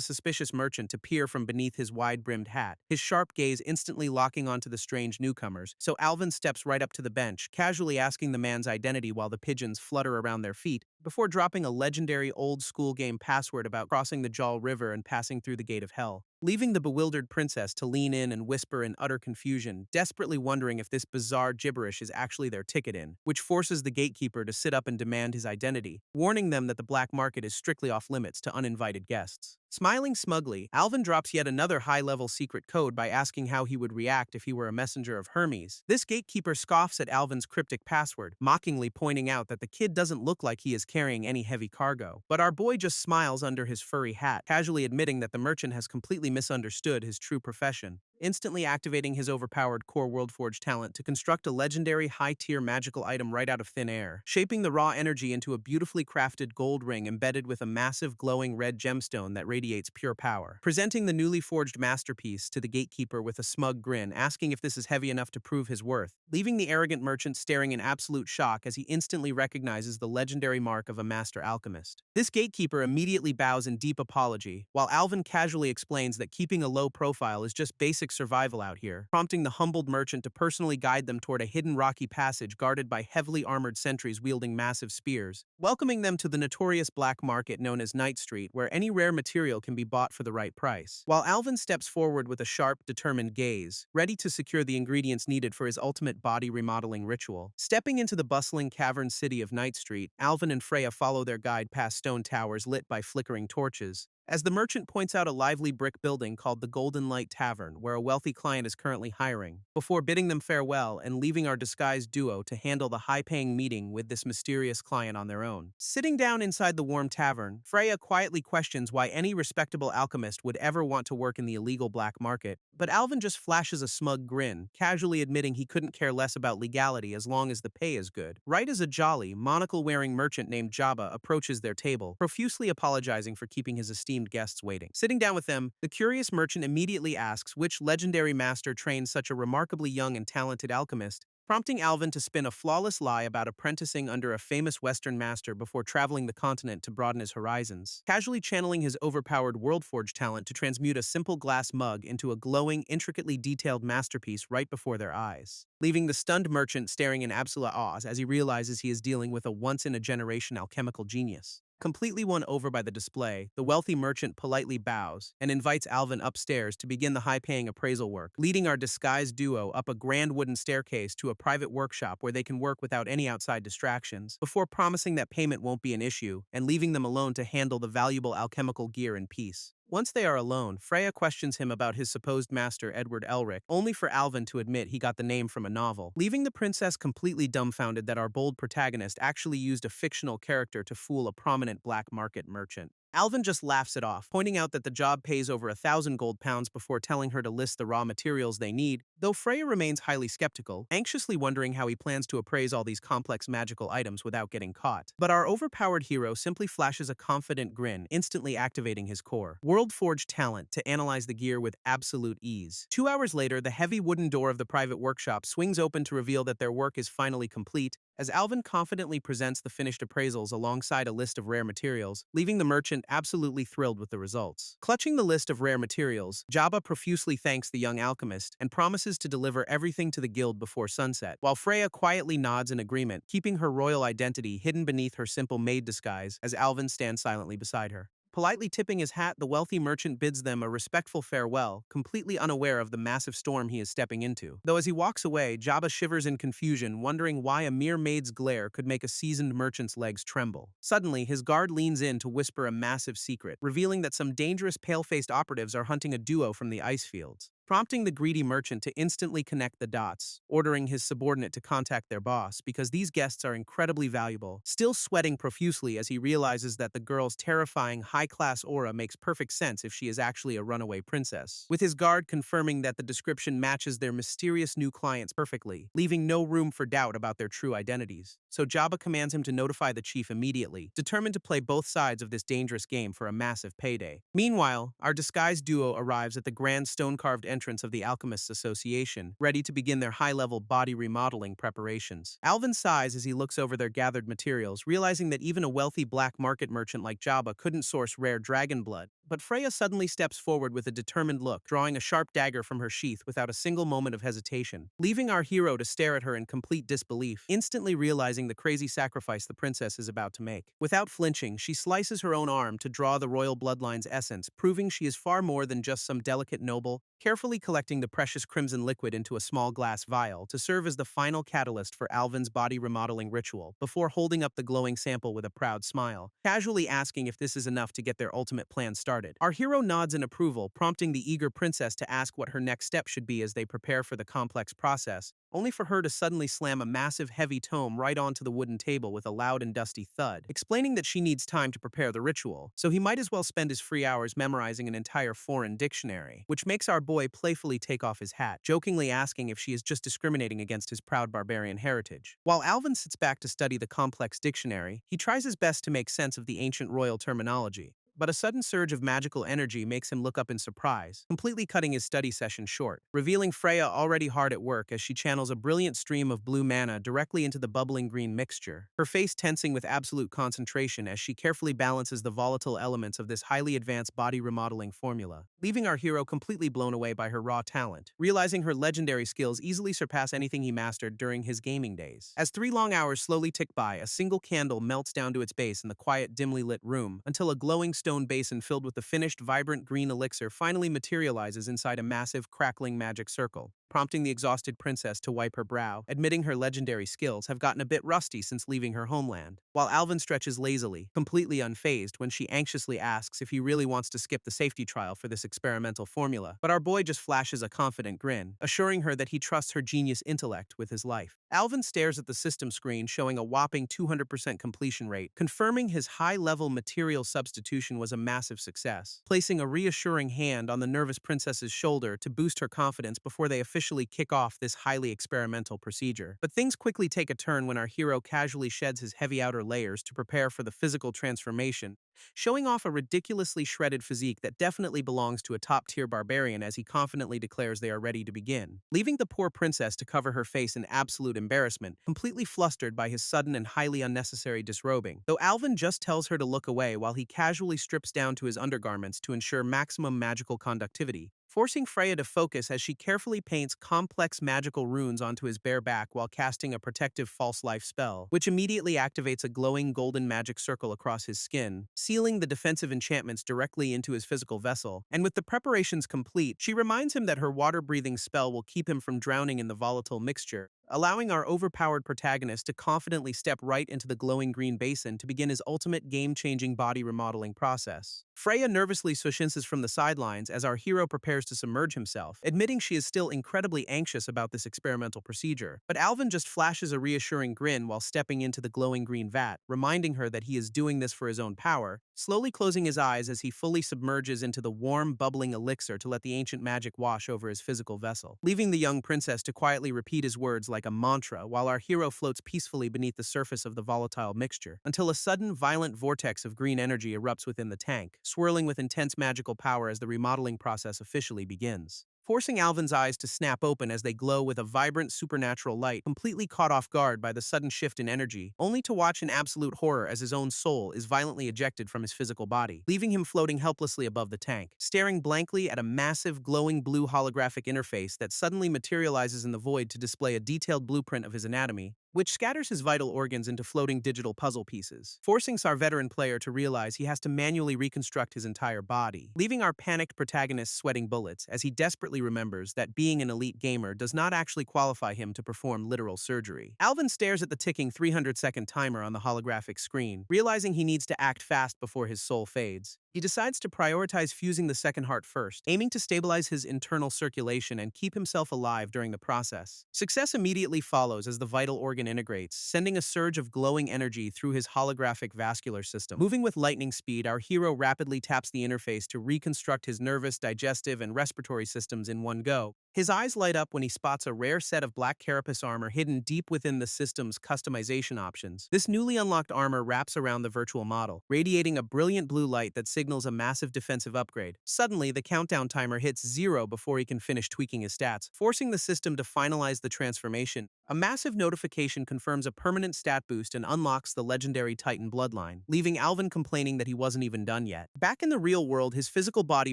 suspicious merchant to peer from beneath his wide-brimmed hat, his sharp gaze instantly locking onto the strange newcomers. So Alvin steps right up to the bench, casually asking the man's identity while the pigeons flutter around their feet, before dropping a legendary old-school game password about crossing the Jal River and passing through the Gate of Hell, leaving the bewildered princess to lean in and whisper in utter confusion, desperately wondering if this bizarre gibberish is actually their ticket in, which forces the gatekeeper to sit up and demand his identity, warning them that the black market is strictly off-limits to uninvited guests. Smiling smugly, Alvin drops yet another high-level secret code by asking how he would react if he were a messenger of Hermes. This gatekeeper scoffs at Alvin's cryptic password, mockingly pointing out that the kid doesn't look like he is carrying any heavy cargo. But our boy just smiles under his furry hat, casually admitting that the merchant has completely misunderstood his true profession, instantly activating his overpowered core WorldForge talent to construct a legendary high-tier magical item right out of thin air, shaping the raw energy into a beautifully crafted gold ring embedded with a massive glowing red gemstone that radiates pure power. Presenting the newly forged masterpiece to the gatekeeper with a smug grin, asking if this is heavy enough to prove his worth, leaving the arrogant merchant staring in absolute shock as he instantly recognizes the legendary mark of a master alchemist. This gatekeeper immediately bows in deep apology, while Alvin casually explains that keeping a low profile is just basic survival out here, prompting the humbled merchant to personally guide them toward a hidden rocky passage guarded by heavily armored sentries wielding massive spears, welcoming them to the notorious black market known as Night Street, where any rare material can be bought for the right price. While Alvin steps forward with a sharp, determined gaze, ready to secure the ingredients needed for his ultimate body remodeling ritual. Stepping into the bustling cavern city of Night Street, Alvin and Freya follow their guide past stone towers lit by flickering torches, as the merchant points out a lively brick building called the Golden Light Tavern, where a wealthy client is currently hiring, before bidding them farewell and leaving our disguised duo to handle the high-paying meeting with this mysterious client on their own. Sitting down inside the warm tavern, Freya quietly questions why any respectable alchemist would ever want to work in the illegal black market, but Alvin just flashes a smug grin, casually admitting he couldn't care less about legality as long as the pay is good. Right as a jolly, monocle-wearing merchant named Jabba approaches their table, profusely apologizing for keeping his esteemed guests waiting. Sitting down with them, the curious merchant immediately asks which legendary master trained such a remarkably young and talented alchemist, prompting Alvin to spin a flawless lie about apprenticing under a famous Western master before traveling the continent to broaden his horizons, casually channeling his overpowered WorldForge talent to transmute a simple glass mug into a glowing, intricately detailed masterpiece right before their eyes, leaving the stunned merchant staring in absolute awe as he realizes he is dealing with a once-in-a-generation alchemical genius. Completely won over by the display, the wealthy merchant politely bows and invites Alvin upstairs to begin the high-paying appraisal work, leading our disguised duo up a grand wooden staircase to a private workshop where they can work without any outside distractions, before promising that payment won't be an issue and leaving them alone to handle the valuable alchemical gear in peace. Once they are alone, Freya questions him about his supposed master Edward Elric, only for Alvin to admit he got the name from a novel, leaving the princess completely dumbfounded that our bold protagonist actually used a fictional character to fool a prominent black market merchant. Alvin just laughs it off, pointing out that the job pays over 1,000 gold pounds before telling her to list the raw materials they need, though Freya remains highly skeptical, anxiously wondering how he plans to appraise all these complex magical items without getting caught. But our overpowered hero simply flashes a confident grin, instantly activating his core WorldForge talent to analyze the gear with absolute ease. 2 hours later, the heavy wooden door of the private workshop swings open to reveal that their work is finally complete, as Alvin confidently presents the finished appraisals alongside a list of rare materials, leaving the merchant absolutely thrilled with the results. Clutching the list of rare materials, Jabba profusely thanks the young alchemist and promises to deliver everything to the guild before sunset, while Freya quietly nods in agreement, keeping her royal identity hidden beneath her simple maid disguise as Alvin stands silently beside her. Politely tipping his hat, the wealthy merchant bids them a respectful farewell, completely unaware of the massive storm he is stepping into. Though as he walks away, Jabba shivers in confusion, wondering why a mere maid's glare could make a seasoned merchant's legs tremble. Suddenly, his guard leans in to whisper a massive secret, revealing that some dangerous pale-faced operatives are hunting a duo from the ice fields, prompting the greedy merchant to instantly connect the dots, ordering his subordinate to contact their boss because these guests are incredibly valuable, still sweating profusely as he realizes that the girl's terrifying high-class aura makes perfect sense if she is actually a runaway princess, with his guard confirming that the description matches their mysterious new clients perfectly, leaving no room for doubt about their true identities. So Jabba commands him to notify the chief immediately, determined to play both sides of this dangerous game for a massive payday. Meanwhile, our disguised duo arrives at the grand stone-carved entrance of the Alchemists Association, ready to begin their high-level body remodeling preparations. Alvin sighs as he looks over their gathered materials, realizing that even a wealthy black market merchant like Jabba couldn't source rare dragon blood. But Freya suddenly steps forward with a determined look, drawing a sharp dagger from her sheath without a single moment of hesitation, leaving our hero to stare at her in complete disbelief, instantly realizing the crazy sacrifice the princess is about to make. Without flinching, she slices her own arm to draw the royal bloodline's essence, proving she is far more than just some delicate noble, carefully collecting the precious crimson liquid into a small glass vial to serve as the final catalyst for Alvin's body remodeling ritual, before holding up the glowing sample with a proud smile, casually asking if this is enough to get their ultimate plan started. Our hero nods in approval, prompting the eager princess to ask what her next step should be as they prepare for the complex process, only for her to suddenly slam a massive heavy tome right onto the wooden table with a loud and dusty thud, explaining that she needs time to prepare the ritual, so he might as well spend his free hours memorizing an entire foreign dictionary, which makes our boy playfully take off his hat, jokingly asking if she is just discriminating against his proud barbarian heritage. While Alvin sits back to study the complex dictionary, he tries his best to make sense of the ancient royal terminology. But a sudden surge of magical energy makes him look up in surprise, completely cutting his study session short, revealing Freya already hard at work as she channels a brilliant stream of blue mana directly into the bubbling green mixture, her face tensing with absolute concentration as she carefully balances the volatile elements of this highly advanced body remodeling formula, leaving our hero completely blown away by her raw talent, realizing her legendary skills easily surpass anything he mastered during his gaming days. As 3 long hours slowly tick by, a single candle melts down to its base in the quiet, dimly lit room, until a glowing stone basin filled with the finished, vibrant green elixir finally materializes inside a massive, crackling magic circle, prompting the exhausted princess to wipe her brow, admitting her legendary skills have gotten a bit rusty since leaving her homeland, while Alvin stretches lazily, completely unfazed when she anxiously asks if he really wants to skip the safety trial for this experimental formula. But our boy just flashes a confident grin, assuring her that he trusts her genius intellect with his life. Alvin stares at the system screen showing a whopping 200% completion rate, confirming his high-level material substitution was a massive success, placing a reassuring hand on the nervous princess's shoulder to boost her confidence before they officially kick off this highly experimental procedure. But things quickly take a turn when our hero casually sheds his heavy outer layers to prepare for the physical transformation, showing off a ridiculously shredded physique that definitely belongs to a top-tier barbarian as he confidently declares they are ready to begin, leaving the poor princess to cover her face in absolute embarrassment, completely flustered by his sudden and highly unnecessary disrobing, though Alvin just tells her to look away while he casually strips down to his undergarments to ensure maximum magical conductivity, forcing Freya to focus as she carefully paints complex magical runes onto his bare back while casting a protective false life spell, which immediately activates a glowing golden magic circle across his skin, sealing the defensive enchantments directly into his physical vessel. And with the preparations complete, she reminds him that her water-breathing spell will keep him from drowning in the volatile mixture, allowing our overpowered protagonist to confidently step right into the glowing green basin to begin his ultimate game-changing body remodeling process. Freya nervously swishinses from the sidelines as our hero prepares to submerge himself, admitting she is still incredibly anxious about this experimental procedure. But Alvin just flashes a reassuring grin while stepping into the glowing green vat, reminding her that he is doing this for his own power, slowly closing his eyes as he fully submerges into the warm, bubbling elixir to let the ancient magic wash over his physical vessel, leaving the young princess to quietly repeat his words like a mantra while our hero floats peacefully beneath the surface of the volatile mixture, until a sudden, violent vortex of green energy erupts within the tank, swirling with intense magical power as the remodeling process officially begins. forcing Alvin's eyes to snap open as they glow with a vibrant supernatural light, completely caught off guard by the sudden shift in energy, only to watch in absolute horror as his own soul is violently ejected from his physical body, leaving him floating helplessly above the tank, staring blankly at a massive, glowing blue holographic interface that suddenly materializes in the void to display a detailed blueprint of his anatomy, which scatters his vital organs into floating digital puzzle pieces, forcing our veteran player to realize he has to manually reconstruct his entire body, leaving our panicked protagonist sweating bullets as he desperately remembers that being an elite gamer does not actually qualify him to perform literal surgery. Alvin stares at the ticking 300-second timer on the holographic screen, realizing he needs to act fast before his soul fades. He decides to prioritize fusing the second heart first, aiming to stabilize his internal circulation and keep himself alive during the process. Success immediately follows as the vital organ integrates, sending a surge of glowing energy through his holographic vascular system. Moving with lightning speed, our hero rapidly taps the interface to reconstruct his nervous, digestive, and respiratory systems in one go. His eyes light up when he spots a rare set of black carapace armor hidden deep within the system's customization options. This newly unlocked armor wraps around the virtual model, radiating a brilliant blue light that signals a massive defensive upgrade. Suddenly, the countdown timer hits 0 before he can finish tweaking his stats, forcing the system to finalize the transformation. A massive notification confirms a permanent stat boost and unlocks the legendary Titan bloodline, leaving Alvin complaining that he wasn't even done yet. Back in the real world, his physical body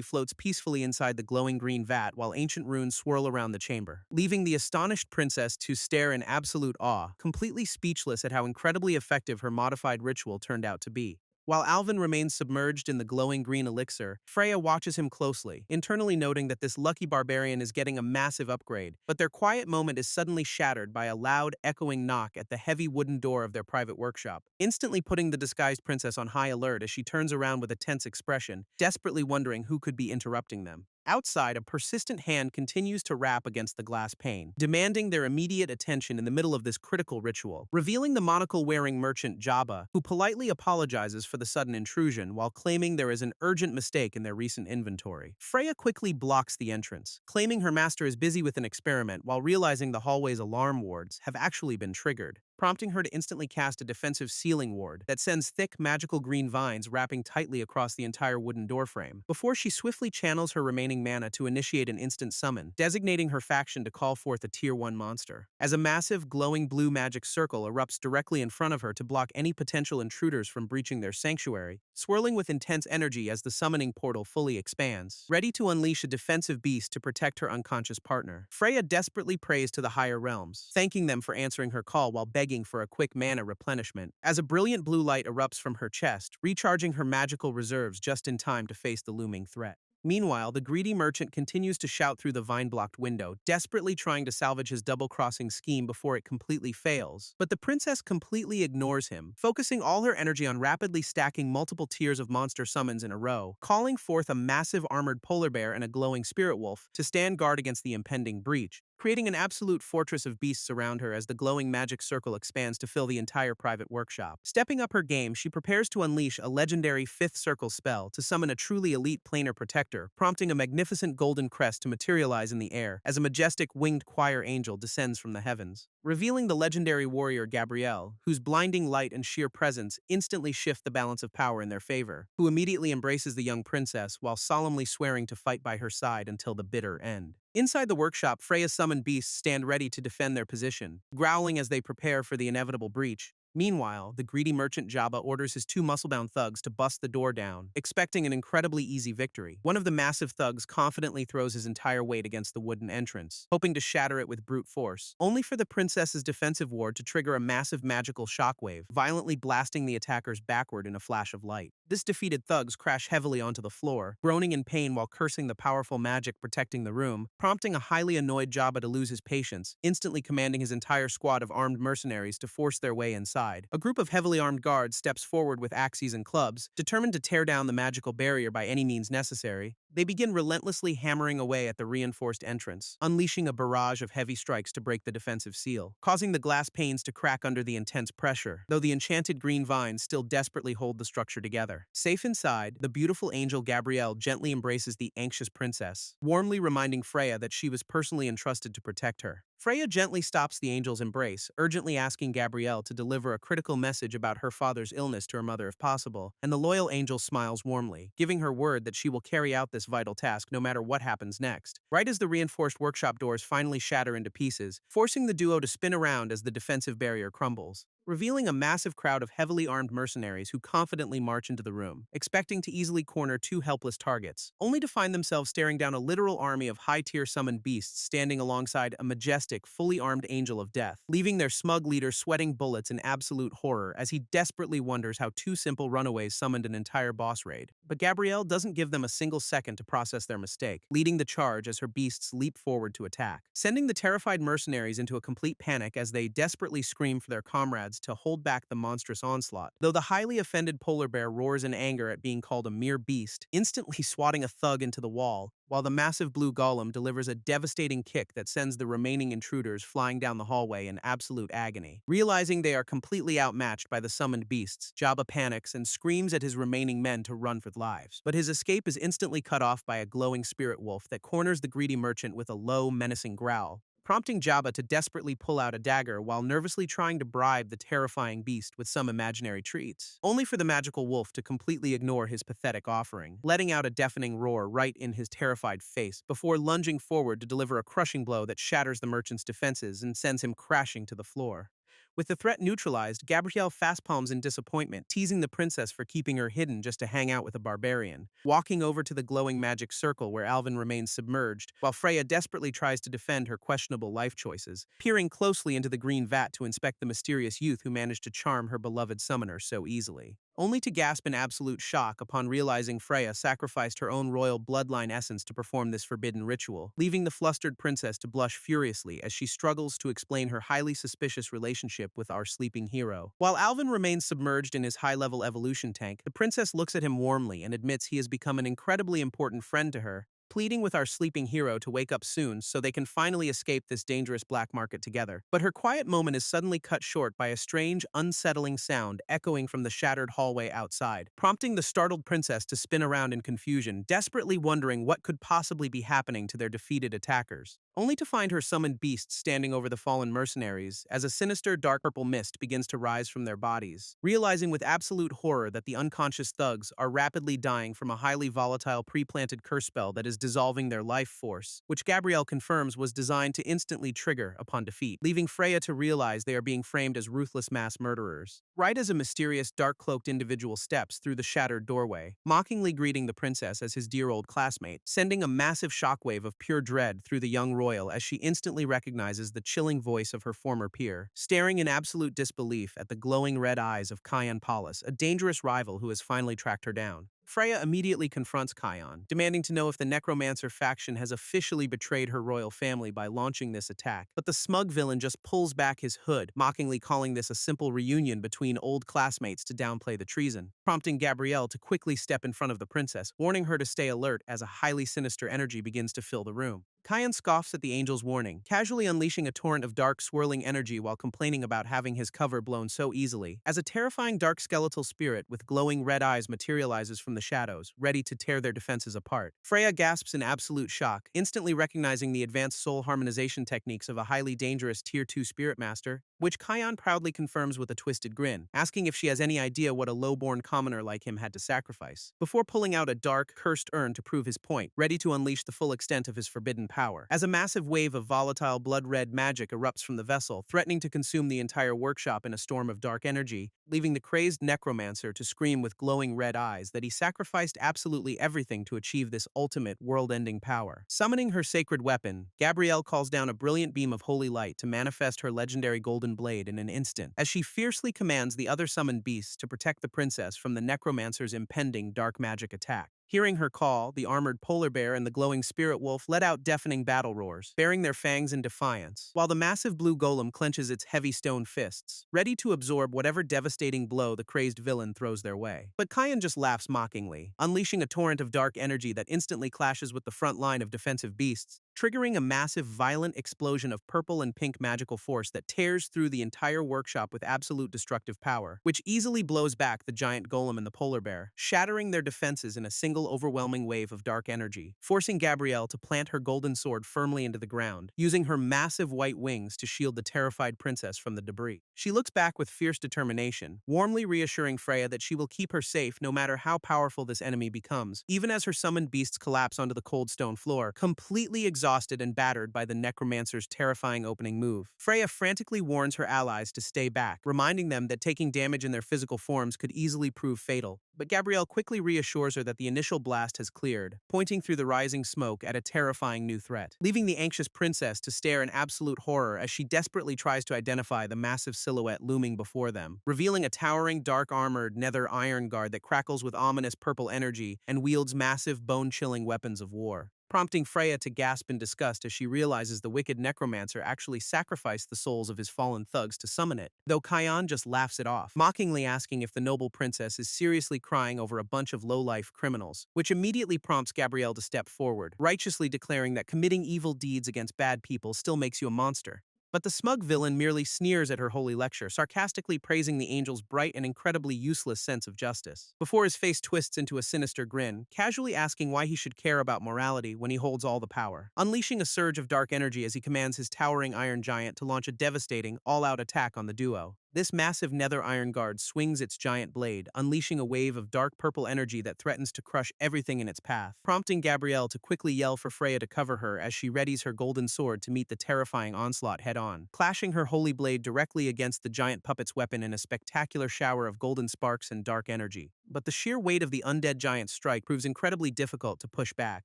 floats peacefully inside the glowing green vat while ancient runes swirl around the chamber, leaving the astonished princess to stare in absolute awe, completely speechless at how incredibly effective her modified ritual turned out to be. While Alvin remains submerged in the glowing green elixir, Freya watches him closely, internally noting that this lucky barbarian is getting a massive upgrade, but their quiet moment is suddenly shattered by a loud, echoing knock at the heavy wooden door of their private workshop, instantly putting the disguised princess on high alert as she turns around with a tense expression, desperately wondering who could be interrupting them. Outside, a persistent hand continues to rap against the glass pane, demanding their immediate attention in the middle of this critical ritual, revealing the monocle-wearing merchant Jabba, who politely apologizes for the sudden intrusion while claiming there is an urgent mistake in their recent inventory. Freya quickly blocks the entrance, claiming her master is busy with an experiment while realizing the hallway's alarm wards have actually been triggered, prompting her to instantly cast a defensive sealing ward that sends thick magical green vines wrapping tightly across the entire wooden doorframe, before she swiftly channels her remaining mana to initiate an instant summon, designating her faction to call forth a Tier 1 monster. As a massive, glowing blue magic circle erupts directly in front of her to block any potential intruders from breaching their sanctuary, swirling with intense energy as the summoning portal fully expands, ready to unleash a defensive beast to protect her unconscious partner. Freya desperately prays to the higher realms, thanking them for answering her call while begging for a quick mana replenishment, as a brilliant blue light erupts from her chest, recharging her magical reserves just in time to face the looming threat. Meanwhile, the greedy merchant continues to shout through the vine-blocked window, desperately trying to salvage his double-crossing scheme before it completely fails. But the princess completely ignores him, focusing all her energy on rapidly stacking multiple tiers of monster summons in a row, calling forth a massive armored polar bear and a glowing spirit wolf to stand guard against the impending breach, creating an absolute fortress of beasts around her as the glowing magic circle expands to fill the entire private workshop. Stepping up her game, she prepares to unleash a legendary fifth circle spell to summon a truly elite planar protector, prompting a magnificent golden crest to materialize in the air as a majestic winged choir angel descends from the heavens, revealing the legendary warrior Gabrielle, whose blinding light and sheer presence instantly shift the balance of power in their favor, who immediately embraces the young princess while solemnly swearing to fight by her side until the bitter end. Inside the workshop, Freya's summoned beasts stand ready to defend their position, growling as they prepare for the inevitable breach. Meanwhile, the greedy merchant Jabba orders his 2 muscle-bound thugs to bust the door down, expecting an incredibly easy victory. One of the massive thugs confidently throws his entire weight against the wooden entrance, hoping to shatter it with brute force, only for the princess's defensive ward to trigger a massive magical shockwave, violently blasting the attackers backward in a flash of light. This defeated thugs crash heavily onto the floor, groaning in pain while cursing the powerful magic protecting the room, prompting a highly annoyed Jabba to lose his patience, instantly commanding his entire squad of armed mercenaries to force their way inside. A group of heavily armed guards steps forward with axes and clubs, determined to tear down the magical barrier by any means necessary. They begin relentlessly hammering away at the reinforced entrance, unleashing a barrage of heavy strikes to break the defensive seal, causing the glass panes to crack under the intense pressure, though the enchanted green vines still desperately hold the structure together. Safe inside, the beautiful angel Gabrielle gently embraces the anxious princess, warmly reminding Freya that she was personally entrusted to protect her. Freya gently stops the angel's embrace, urgently asking Gabrielle to deliver a critical message about her father's illness to her mother if possible, and the loyal angel smiles warmly, giving her word that she will carry out this this vital task no matter what happens next. Right as the reinforced workshop doors finally shatter into pieces, forcing the duo to spin around as the defensive barrier crumbles, revealing a massive crowd of heavily armed mercenaries who confidently march into the room, expecting to easily corner two helpless targets, only to find themselves staring down a literal army of high-tier summoned beasts standing alongside a majestic, fully armed angel of death, leaving their smug leader sweating bullets in absolute horror as he desperately wonders how two simple runaways summoned an entire boss raid. But Gabrielle doesn't give them a single second to process their mistake, leading the charge as her beasts leap forward to attack, sending the terrified mercenaries into a complete panic as they desperately scream for their comrades to hold back the monstrous onslaught. Though the highly offended polar bear roars in anger at being called a mere beast, instantly swatting a thug into the wall, while the massive blue golem delivers a devastating kick that sends the remaining intruders flying down the hallway in absolute agony. Realizing they are completely outmatched by the summoned beasts, Jabba panics and screams at his remaining men to run for their lives. But his escape is instantly cut off by a glowing spirit wolf that corners the greedy merchant with a low, menacing growl, prompting Jabba to desperately pull out a dagger while nervously trying to bribe the terrifying beast with some imaginary treats, only for the magical wolf to completely ignore his pathetic offering, letting out a deafening roar right in his terrified face before lunging forward to deliver a crushing blow that shatters the merchant's defenses and sends him crashing to the floor. With the threat neutralized, Gabrielle fastpalms in disappointment, teasing the princess for keeping her hidden just to hang out with a barbarian, walking over to the glowing magic circle where Alvin remains submerged, while Freya desperately tries to defend her questionable life choices, peering closely into the green vat to inspect the mysterious youth who managed to charm her beloved summoner so easily, only to gasp in absolute shock upon realizing Freya sacrificed her own royal bloodline essence to perform this forbidden ritual, leaving the flustered princess to blush furiously as she struggles to explain her highly suspicious relationship with our sleeping hero. While Alvin remains submerged in his high-level evolution tank, the princess looks at him warmly and admits he has become an incredibly important friend to her, pleading with our sleeping hero to wake up soon so they can finally escape this dangerous black market together. But her quiet moment is suddenly cut short by a strange, unsettling sound echoing from the shattered hallway outside, prompting the startled princess to spin around in confusion, desperately wondering what could possibly be happening to their defeated attackers, only to find her summoned beasts standing over the fallen mercenaries as a sinister dark purple mist begins to rise from their bodies, realizing with absolute horror that the unconscious thugs are rapidly dying from a highly volatile pre-planted curse spell that is dissolving their life force, which Gabrielle confirms was designed to instantly trigger upon defeat, leaving Freya to realize they are being framed as ruthless mass murderers. Right as a mysterious dark-cloaked individual steps through the shattered doorway, mockingly greeting the princess as his dear old classmate, sending a massive shockwave of pure dread through the young royal as she instantly recognizes the chilling voice of her former peer, staring in absolute disbelief at the glowing red eyes of Cheon Paulus, a dangerous rival who has finally tracked her down. Freya immediately confronts Cheon, demanding to know if the Necromancer faction has officially betrayed her royal family by launching this attack, but the smug villain just pulls back his hood, mockingly calling this a simple reunion between old classmates to downplay the treason, prompting Gabrielle to quickly step in front of the princess, warning her to stay alert as a highly sinister energy begins to fill the room. Cheon scoffs at the angel's warning, casually unleashing a torrent of dark, swirling energy while complaining about having his cover blown so easily, as a terrifying dark skeletal spirit with glowing red eyes materializes from the shadows, ready to tear their defenses apart. Freya gasps in absolute shock, instantly recognizing the advanced soul harmonization techniques of a highly dangerous Tier 2 Spirit Master, which Cheon proudly confirms with a twisted grin, asking if she has any idea what a low-born commoner like him had to sacrifice, before pulling out a dark, cursed urn to prove his point, ready to unleash the full extent of his forbidden power, as a massive wave of volatile blood-red magic erupts from the vessel, threatening to consume the entire workshop in a storm of dark energy, leaving the crazed necromancer to scream with glowing red eyes that he sacrificed absolutely everything to achieve this ultimate, world-ending power. Summoning her sacred weapon, Gabrielle calls down a brilliant beam of holy light to manifest her legendary golden blade in an instant, as she fiercely commands the other summoned beasts to protect the princess from the necromancer's impending dark magic attack. Hearing her call, the armored polar bear and the glowing spirit wolf let out deafening battle roars, baring their fangs in defiance, while the massive blue golem clenches its heavy stone fists, ready to absorb whatever devastating blow the crazed villain throws their way. But Cheon just laughs mockingly, unleashing a torrent of dark energy that instantly clashes with the front line of defensive beasts, triggering a massive violent explosion of purple and pink magical force that tears through the entire workshop with absolute destructive power, which easily blows back the giant golem and the polar bear, shattering their defenses in a single overwhelming wave of dark energy, forcing Gabrielle to plant her golden sword firmly into the ground, using her massive white wings to shield the terrified princess from the debris. She looks back with fierce determination, warmly reassuring Freya that she will keep her safe no matter how powerful this enemy becomes, even as her summoned beasts collapse onto the cold stone floor, completely exhausted and battered by the necromancer's terrifying opening move. Freya frantically warns her allies to stay back, reminding them that taking damage in their physical forms could easily prove fatal. But Gabrielle quickly reassures her that the initial blast has cleared, pointing through the rising smoke at a terrifying new threat, leaving the anxious princess to stare in absolute horror as she desperately tries to identify the massive silhouette looming before them, revealing a towering dark-armored nether iron guard that crackles with ominous purple energy and wields massive bone-chilling weapons of war, prompting Freya to gasp in disgust as she realizes the wicked necromancer actually sacrificed the souls of his fallen thugs to summon it, though Cheon just laughs it off, mockingly asking if the noble princess is seriously crying over a bunch of low-life criminals, which immediately prompts Gabrielle to step forward, righteously declaring that committing evil deeds against bad people still makes you a monster. But the smug villain merely sneers at her holy lecture, sarcastically praising the angel's bright and incredibly useless sense of justice, before his face twists into a sinister grin, casually asking why he should care about morality when he holds all the power, unleashing a surge of dark energy as he commands his towering iron giant to launch a devastating, all-out attack on the duo. This massive nether iron guard swings its giant blade, unleashing a wave of dark purple energy that threatens to crush everything in its path, prompting Gabrielle to quickly yell for Freya to cover her as she readies her golden sword to meet the terrifying onslaught head-on, clashing her holy blade directly against the giant puppet's weapon in a spectacular shower of golden sparks and dark energy. But the sheer weight of the undead giant's strike proves incredibly difficult to push back,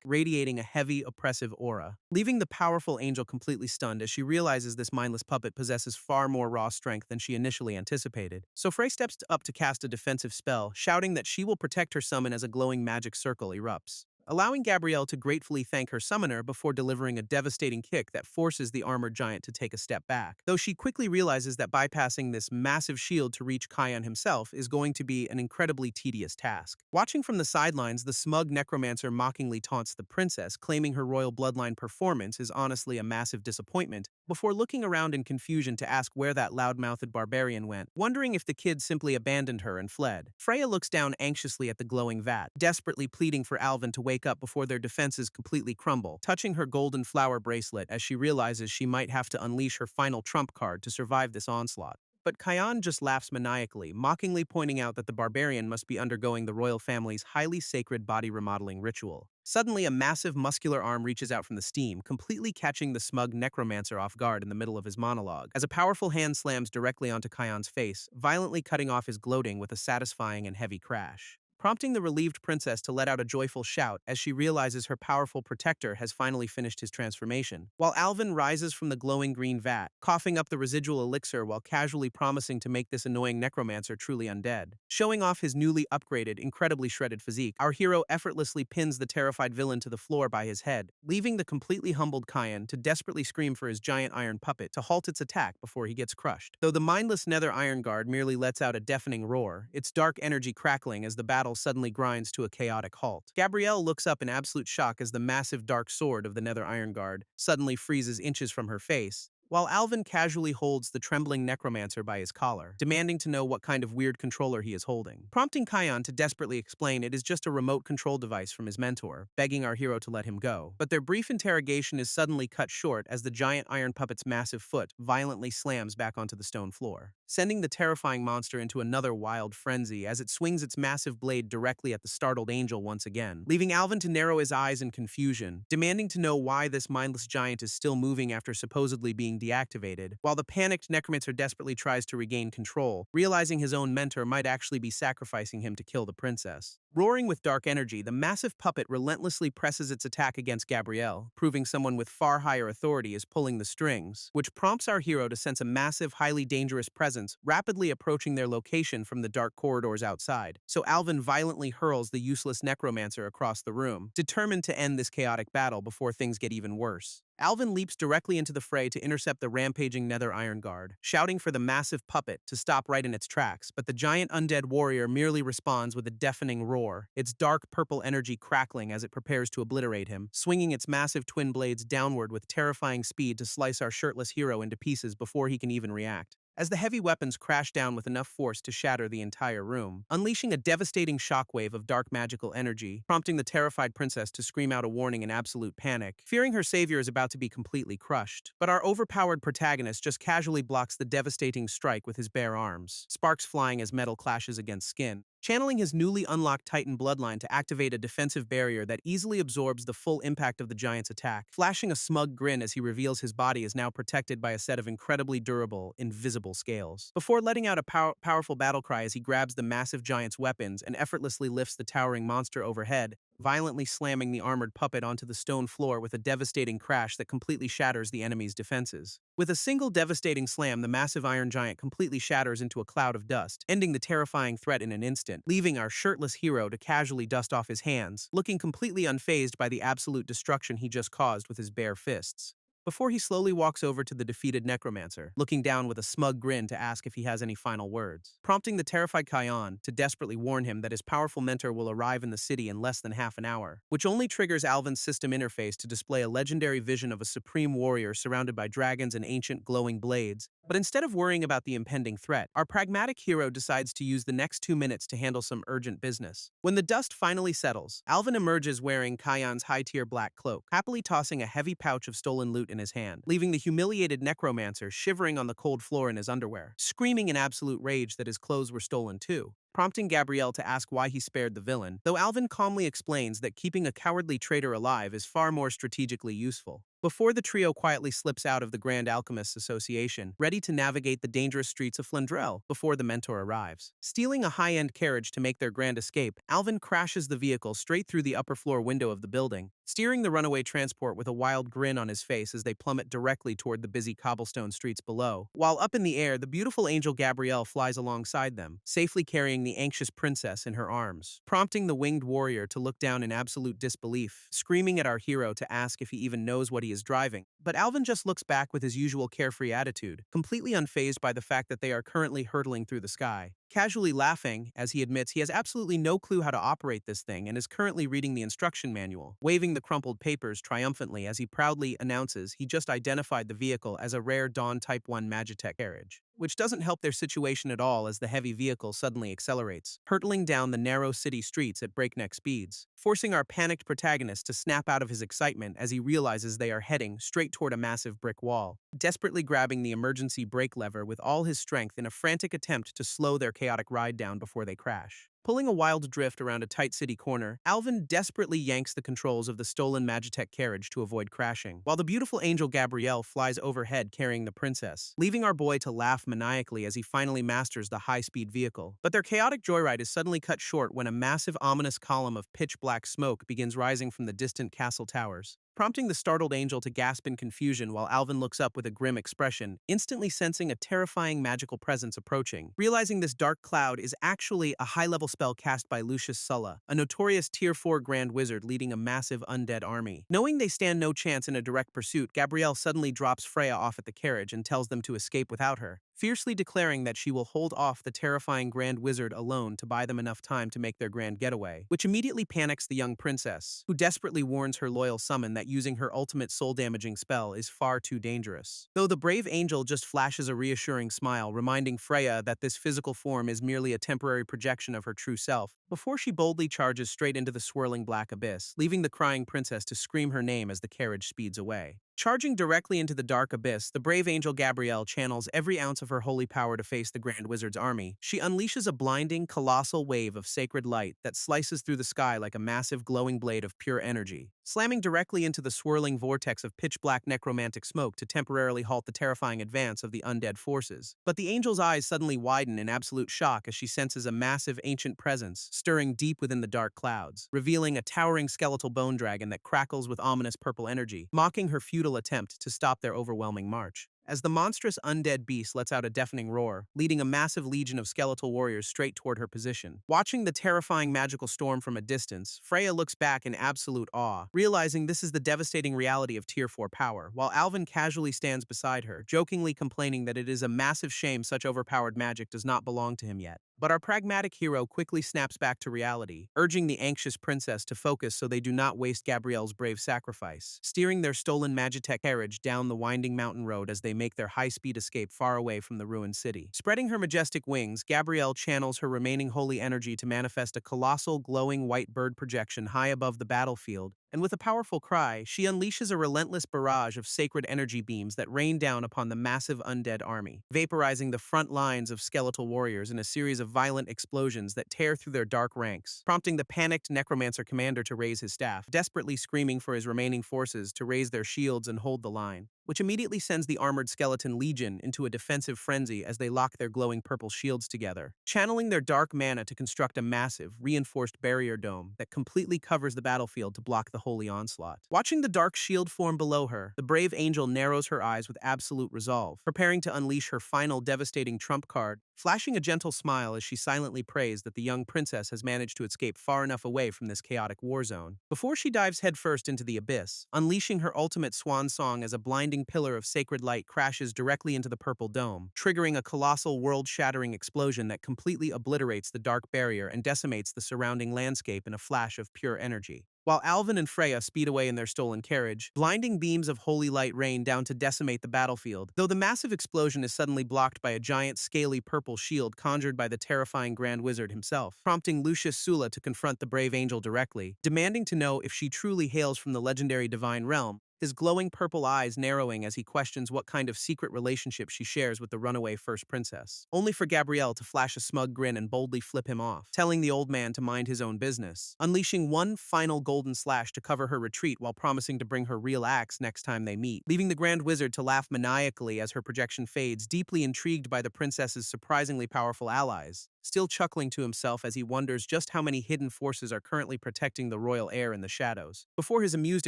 radiating a heavy, oppressive aura, leaving the powerful angel completely stunned as she realizes this mindless puppet possesses far more raw strength than she initially anticipated. So Frey steps up to cast a defensive spell, shouting that she will protect her summon as a glowing magic circle erupts, allowing Gabrielle to gratefully thank her summoner before delivering a devastating kick that forces the armored giant to take a step back, though she quickly realizes that bypassing this massive shield to reach Cheon himself is going to be an incredibly tedious task. Watching from the sidelines, the smug necromancer mockingly taunts the princess, claiming her royal bloodline performance is honestly a massive disappointment, before looking around in confusion to ask where that loud-mouthed barbarian went, wondering if the kid simply abandoned her and fled. Freya looks down anxiously at the glowing vat, desperately pleading for Alvin to wake up before their defenses completely crumble, touching her golden flower bracelet as she realizes she might have to unleash her final trump card to survive this onslaught. But Cheon just laughs maniacally, mockingly pointing out that the barbarian must be undergoing the royal family's highly sacred body remodeling ritual. Suddenly, a massive muscular arm reaches out from the steam, completely catching the smug necromancer off guard in the middle of his monologue, as a powerful hand slams directly onto Cheon's face, violently cutting off his gloating with a satisfying and heavy crash, prompting the relieved princess to let out a joyful shout as she realizes her powerful protector has finally finished his transformation, while Alvin rises from the glowing green vat, coughing up the residual elixir while casually promising to make this annoying necromancer truly undead. Showing off his newly upgraded, incredibly shredded physique, our hero effortlessly pins the terrified villain to the floor by his head, leaving the completely humbled Cheon to desperately scream for his giant iron puppet to halt its attack before he gets crushed. Though the mindless nether iron guard merely lets out a deafening roar, its dark energy crackling as the battle suddenly grinds to a chaotic halt. Gabrielle looks up in absolute shock as the massive dark sword of the nether iron guard suddenly freezes inches from her face, while Alvin casually holds the trembling necromancer by his collar, demanding to know what kind of weird controller he is holding, prompting Cheon to desperately explain it is just a remote control device from his mentor, begging our hero to let him go. But their brief interrogation is suddenly cut short as the giant iron puppet's massive foot violently slams back onto the stone floor, sending the terrifying monster into another wild frenzy as it swings its massive blade directly at the startled angel once again, leaving Alvin to narrow his eyes in confusion, demanding to know why this mindless giant is still moving after supposedly being deactivated, while the panicked necromancer desperately tries to regain control, realizing his own mentor might actually be sacrificing him to kill the princess. Roaring with dark energy, the massive puppet relentlessly presses its attack against Gabrielle, proving someone with far higher authority is pulling the strings, which prompts our hero to sense a massive, highly dangerous presence rapidly approaching their location from the dark corridors outside. So Alvin violently hurls the useless necromancer across the room, determined to end this chaotic battle before things get even worse. Alvin leaps directly into the fray to intercept intercept the rampaging Nether Iron Guard, shouting for the massive puppet to stop right in its tracks, but the giant undead warrior merely responds with a deafening roar, its dark purple energy crackling as it prepares to obliterate him, swinging its massive twin blades downward with terrifying speed to slice our shirtless hero into pieces before he can even react. As the heavy weapons crash down with enough force to shatter the entire room, unleashing a devastating shockwave of dark magical energy, prompting the terrified princess to scream out a warning in absolute panic, fearing her savior is about to be completely crushed. But our overpowered protagonist just casually blocks the devastating strike with his bare arms, sparks flying as metal clashes against skin, channeling his newly unlocked Titan bloodline to activate a defensive barrier that easily absorbs the full impact of the giant's attack, flashing a smug grin as he reveals his body is now protected by a set of incredibly durable, invisible scales. Before letting out a powerful battle cry as he grabs the massive giant's weapons and effortlessly lifts the towering monster overhead, violently slamming the armored puppet onto the stone floor with a devastating crash that completely shatters the enemy's defenses. With a single devastating slam, the massive iron giant completely shatters into a cloud of dust, ending the terrifying threat in an instant, leaving our shirtless hero to casually dust off his hands, looking completely unfazed by the absolute destruction he just caused with his bare fists. Before he slowly walks over to the defeated necromancer, looking down with a smug grin to ask if he has any final words, prompting the terrified Cheon to desperately warn him that his powerful mentor will arrive in the city in less than half an hour, which only triggers Alvin's system interface to display a legendary vision of a supreme warrior surrounded by dragons and ancient glowing blades. But instead of worrying about the impending threat, our pragmatic hero decides to use the next 2 minutes to handle some urgent business. When the dust finally settles, Alvin emerges wearing Cheon's high-tier black cloak, happily tossing a heavy pouch of stolen loot in his hand, leaving the humiliated necromancer shivering on the cold floor in his underwear, screaming in absolute rage that his clothes were stolen too, prompting Gabrielle to ask why he spared the villain, though Alvin calmly explains that keeping a cowardly traitor alive is far more strategically useful. Before the trio quietly slips out of the Grand Alchemists Association, ready to navigate the dangerous streets of Flendrell before the mentor arrives. Stealing a high-end carriage to make their grand escape, Alvin crashes the vehicle straight through the upper floor window of the building, steering the runaway transport with a wild grin on his face as they plummet directly toward the busy cobblestone streets below. While up in the air, the beautiful angel Gabrielle flies alongside them, safely carrying the anxious princess in her arms, prompting the winged warrior to look down in absolute disbelief, screaming at our hero to ask if he even knows what he is driving. But Alvin just looks back with his usual carefree attitude, completely unfazed by the fact that they are currently hurtling through the sky, casually laughing as he admits he has absolutely no clue how to operate this thing and is currently reading the instruction manual, waving the crumpled papers triumphantly as he proudly announces he just identified the vehicle as a rare Dawn Type 1 Magitech carriage, which doesn't help their situation at all as the heavy vehicle suddenly accelerates, hurtling down the narrow city streets at breakneck speeds, forcing our panicked protagonist to snap out of his excitement as he realizes they are heading straight toward a massive brick wall, desperately grabbing the emergency brake lever with all his strength in a frantic attempt to slow their chaotic ride down before they crash. Pulling a wild drift around a tight city corner, Alvin desperately yanks the controls of the stolen Magitech carriage to avoid crashing, while the beautiful angel Gabrielle flies overhead carrying the princess, leaving our boy to laugh maniacally as he finally masters the high-speed vehicle. But their chaotic joyride is suddenly cut short when a massive ominous column of pitch-black smoke begins rising from the distant castle towers, prompting the startled angel to gasp in confusion while Alvin looks up with a grim expression, instantly sensing a terrifying magical presence approaching. Realizing this dark cloud is actually a high-level spell cast by Lucius Sulla, a notorious Tier 4 Grand Wizard leading a massive undead army. Knowing they stand no chance in a direct pursuit, Gabrielle suddenly drops Freya off at the carriage and tells them to escape without her, fiercely declaring that she will hold off the terrifying Grand Wizard alone to buy them enough time to make their grand getaway, which immediately panics the young princess, who desperately warns her loyal summon that using her ultimate soul-damaging spell is far too dangerous. Though the brave angel just flashes a reassuring smile, reminding Freya that this physical form is merely a temporary projection of her true self, before she boldly charges straight into the swirling black abyss, leaving the crying princess to scream her name as the carriage speeds away. Charging directly into the dark abyss, the brave angel Gabrielle channels every ounce of her holy power to face the Grand Wizard's army. She unleashes a blinding, colossal wave of sacred light that slices through the sky like a massive glowing blade of pure energy, slamming directly into the swirling vortex of pitch-black necromantic smoke to temporarily halt the terrifying advance of the undead forces. But the angel's eyes suddenly widen in absolute shock as she senses a massive ancient presence stirring deep within the dark clouds, revealing a towering skeletal bone dragon that crackles with ominous purple energy, mocking her futile attempt to stop their overwhelming march. as the monstrous undead beast lets out a deafening roar, leading a massive legion of skeletal warriors straight toward her position. Watching the terrifying magical storm from a distance, Freya looks back in absolute awe, realizing this is the devastating reality of Tier 4 power, while Alvin casually stands beside her, jokingly complaining that it is a massive shame such overpowered magic does not belong to him yet. But our pragmatic hero quickly snaps back to reality, urging the anxious princess to focus so they do not waste Gabrielle's brave sacrifice, steering their stolen Magitech carriage down the winding mountain road as they make their high-speed escape far away from the ruined city. Spreading her majestic wings, Gabrielle channels her remaining holy energy to manifest a colossal, glowing white bird projection high above the battlefield, and with a powerful cry, she unleashes a relentless barrage of sacred energy beams that rain down upon the massive undead army, vaporizing the front lines of skeletal warriors in a series of violent explosions that tear through their dark ranks, prompting the panicked necromancer commander to raise his staff, desperately screaming for his remaining forces to raise their shields and hold the line, which immediately sends the armored skeleton legion into a defensive frenzy as they lock their glowing purple shields together, channeling their dark mana to construct a massive, reinforced barrier dome that completely covers the battlefield to block the holy onslaught. Watching the dark shield form below her, the brave angel narrows her eyes with absolute resolve, preparing to unleash her final devastating trump card, flashing a gentle smile as she silently prays that the young princess has managed to escape far enough away from this chaotic war zone. Before she dives headfirst into the abyss, unleashing her ultimate swan song as a blinding pillar of sacred light crashes directly into the purple dome, triggering a colossal world-shattering explosion that completely obliterates the dark barrier and decimates the surrounding landscape in a flash of pure energy. While Alvin and Freya speed away in their stolen carriage, blinding beams of holy light rain down to decimate the battlefield, though the massive explosion is suddenly blocked by a giant, scaly purple shield conjured by the terrifying Grand Wizard himself, prompting Lucius Sula to confront the brave angel directly, demanding to know if she truly hails from the legendary divine realm, his glowing purple eyes narrowing as he questions what kind of secret relationship she shares with the runaway first princess, only for Gabrielle to flash a smug grin and boldly flip him off, telling the old man to mind his own business, unleashing one final golden slash to cover her retreat while promising to bring her real axe next time they meet, leaving the Grand Wizard to laugh maniacally as her projection fades, deeply intrigued by the princess's surprisingly powerful allies, still chuckling to himself as he wonders just how many hidden forces are currently protecting the royal heir in the shadows, before his amused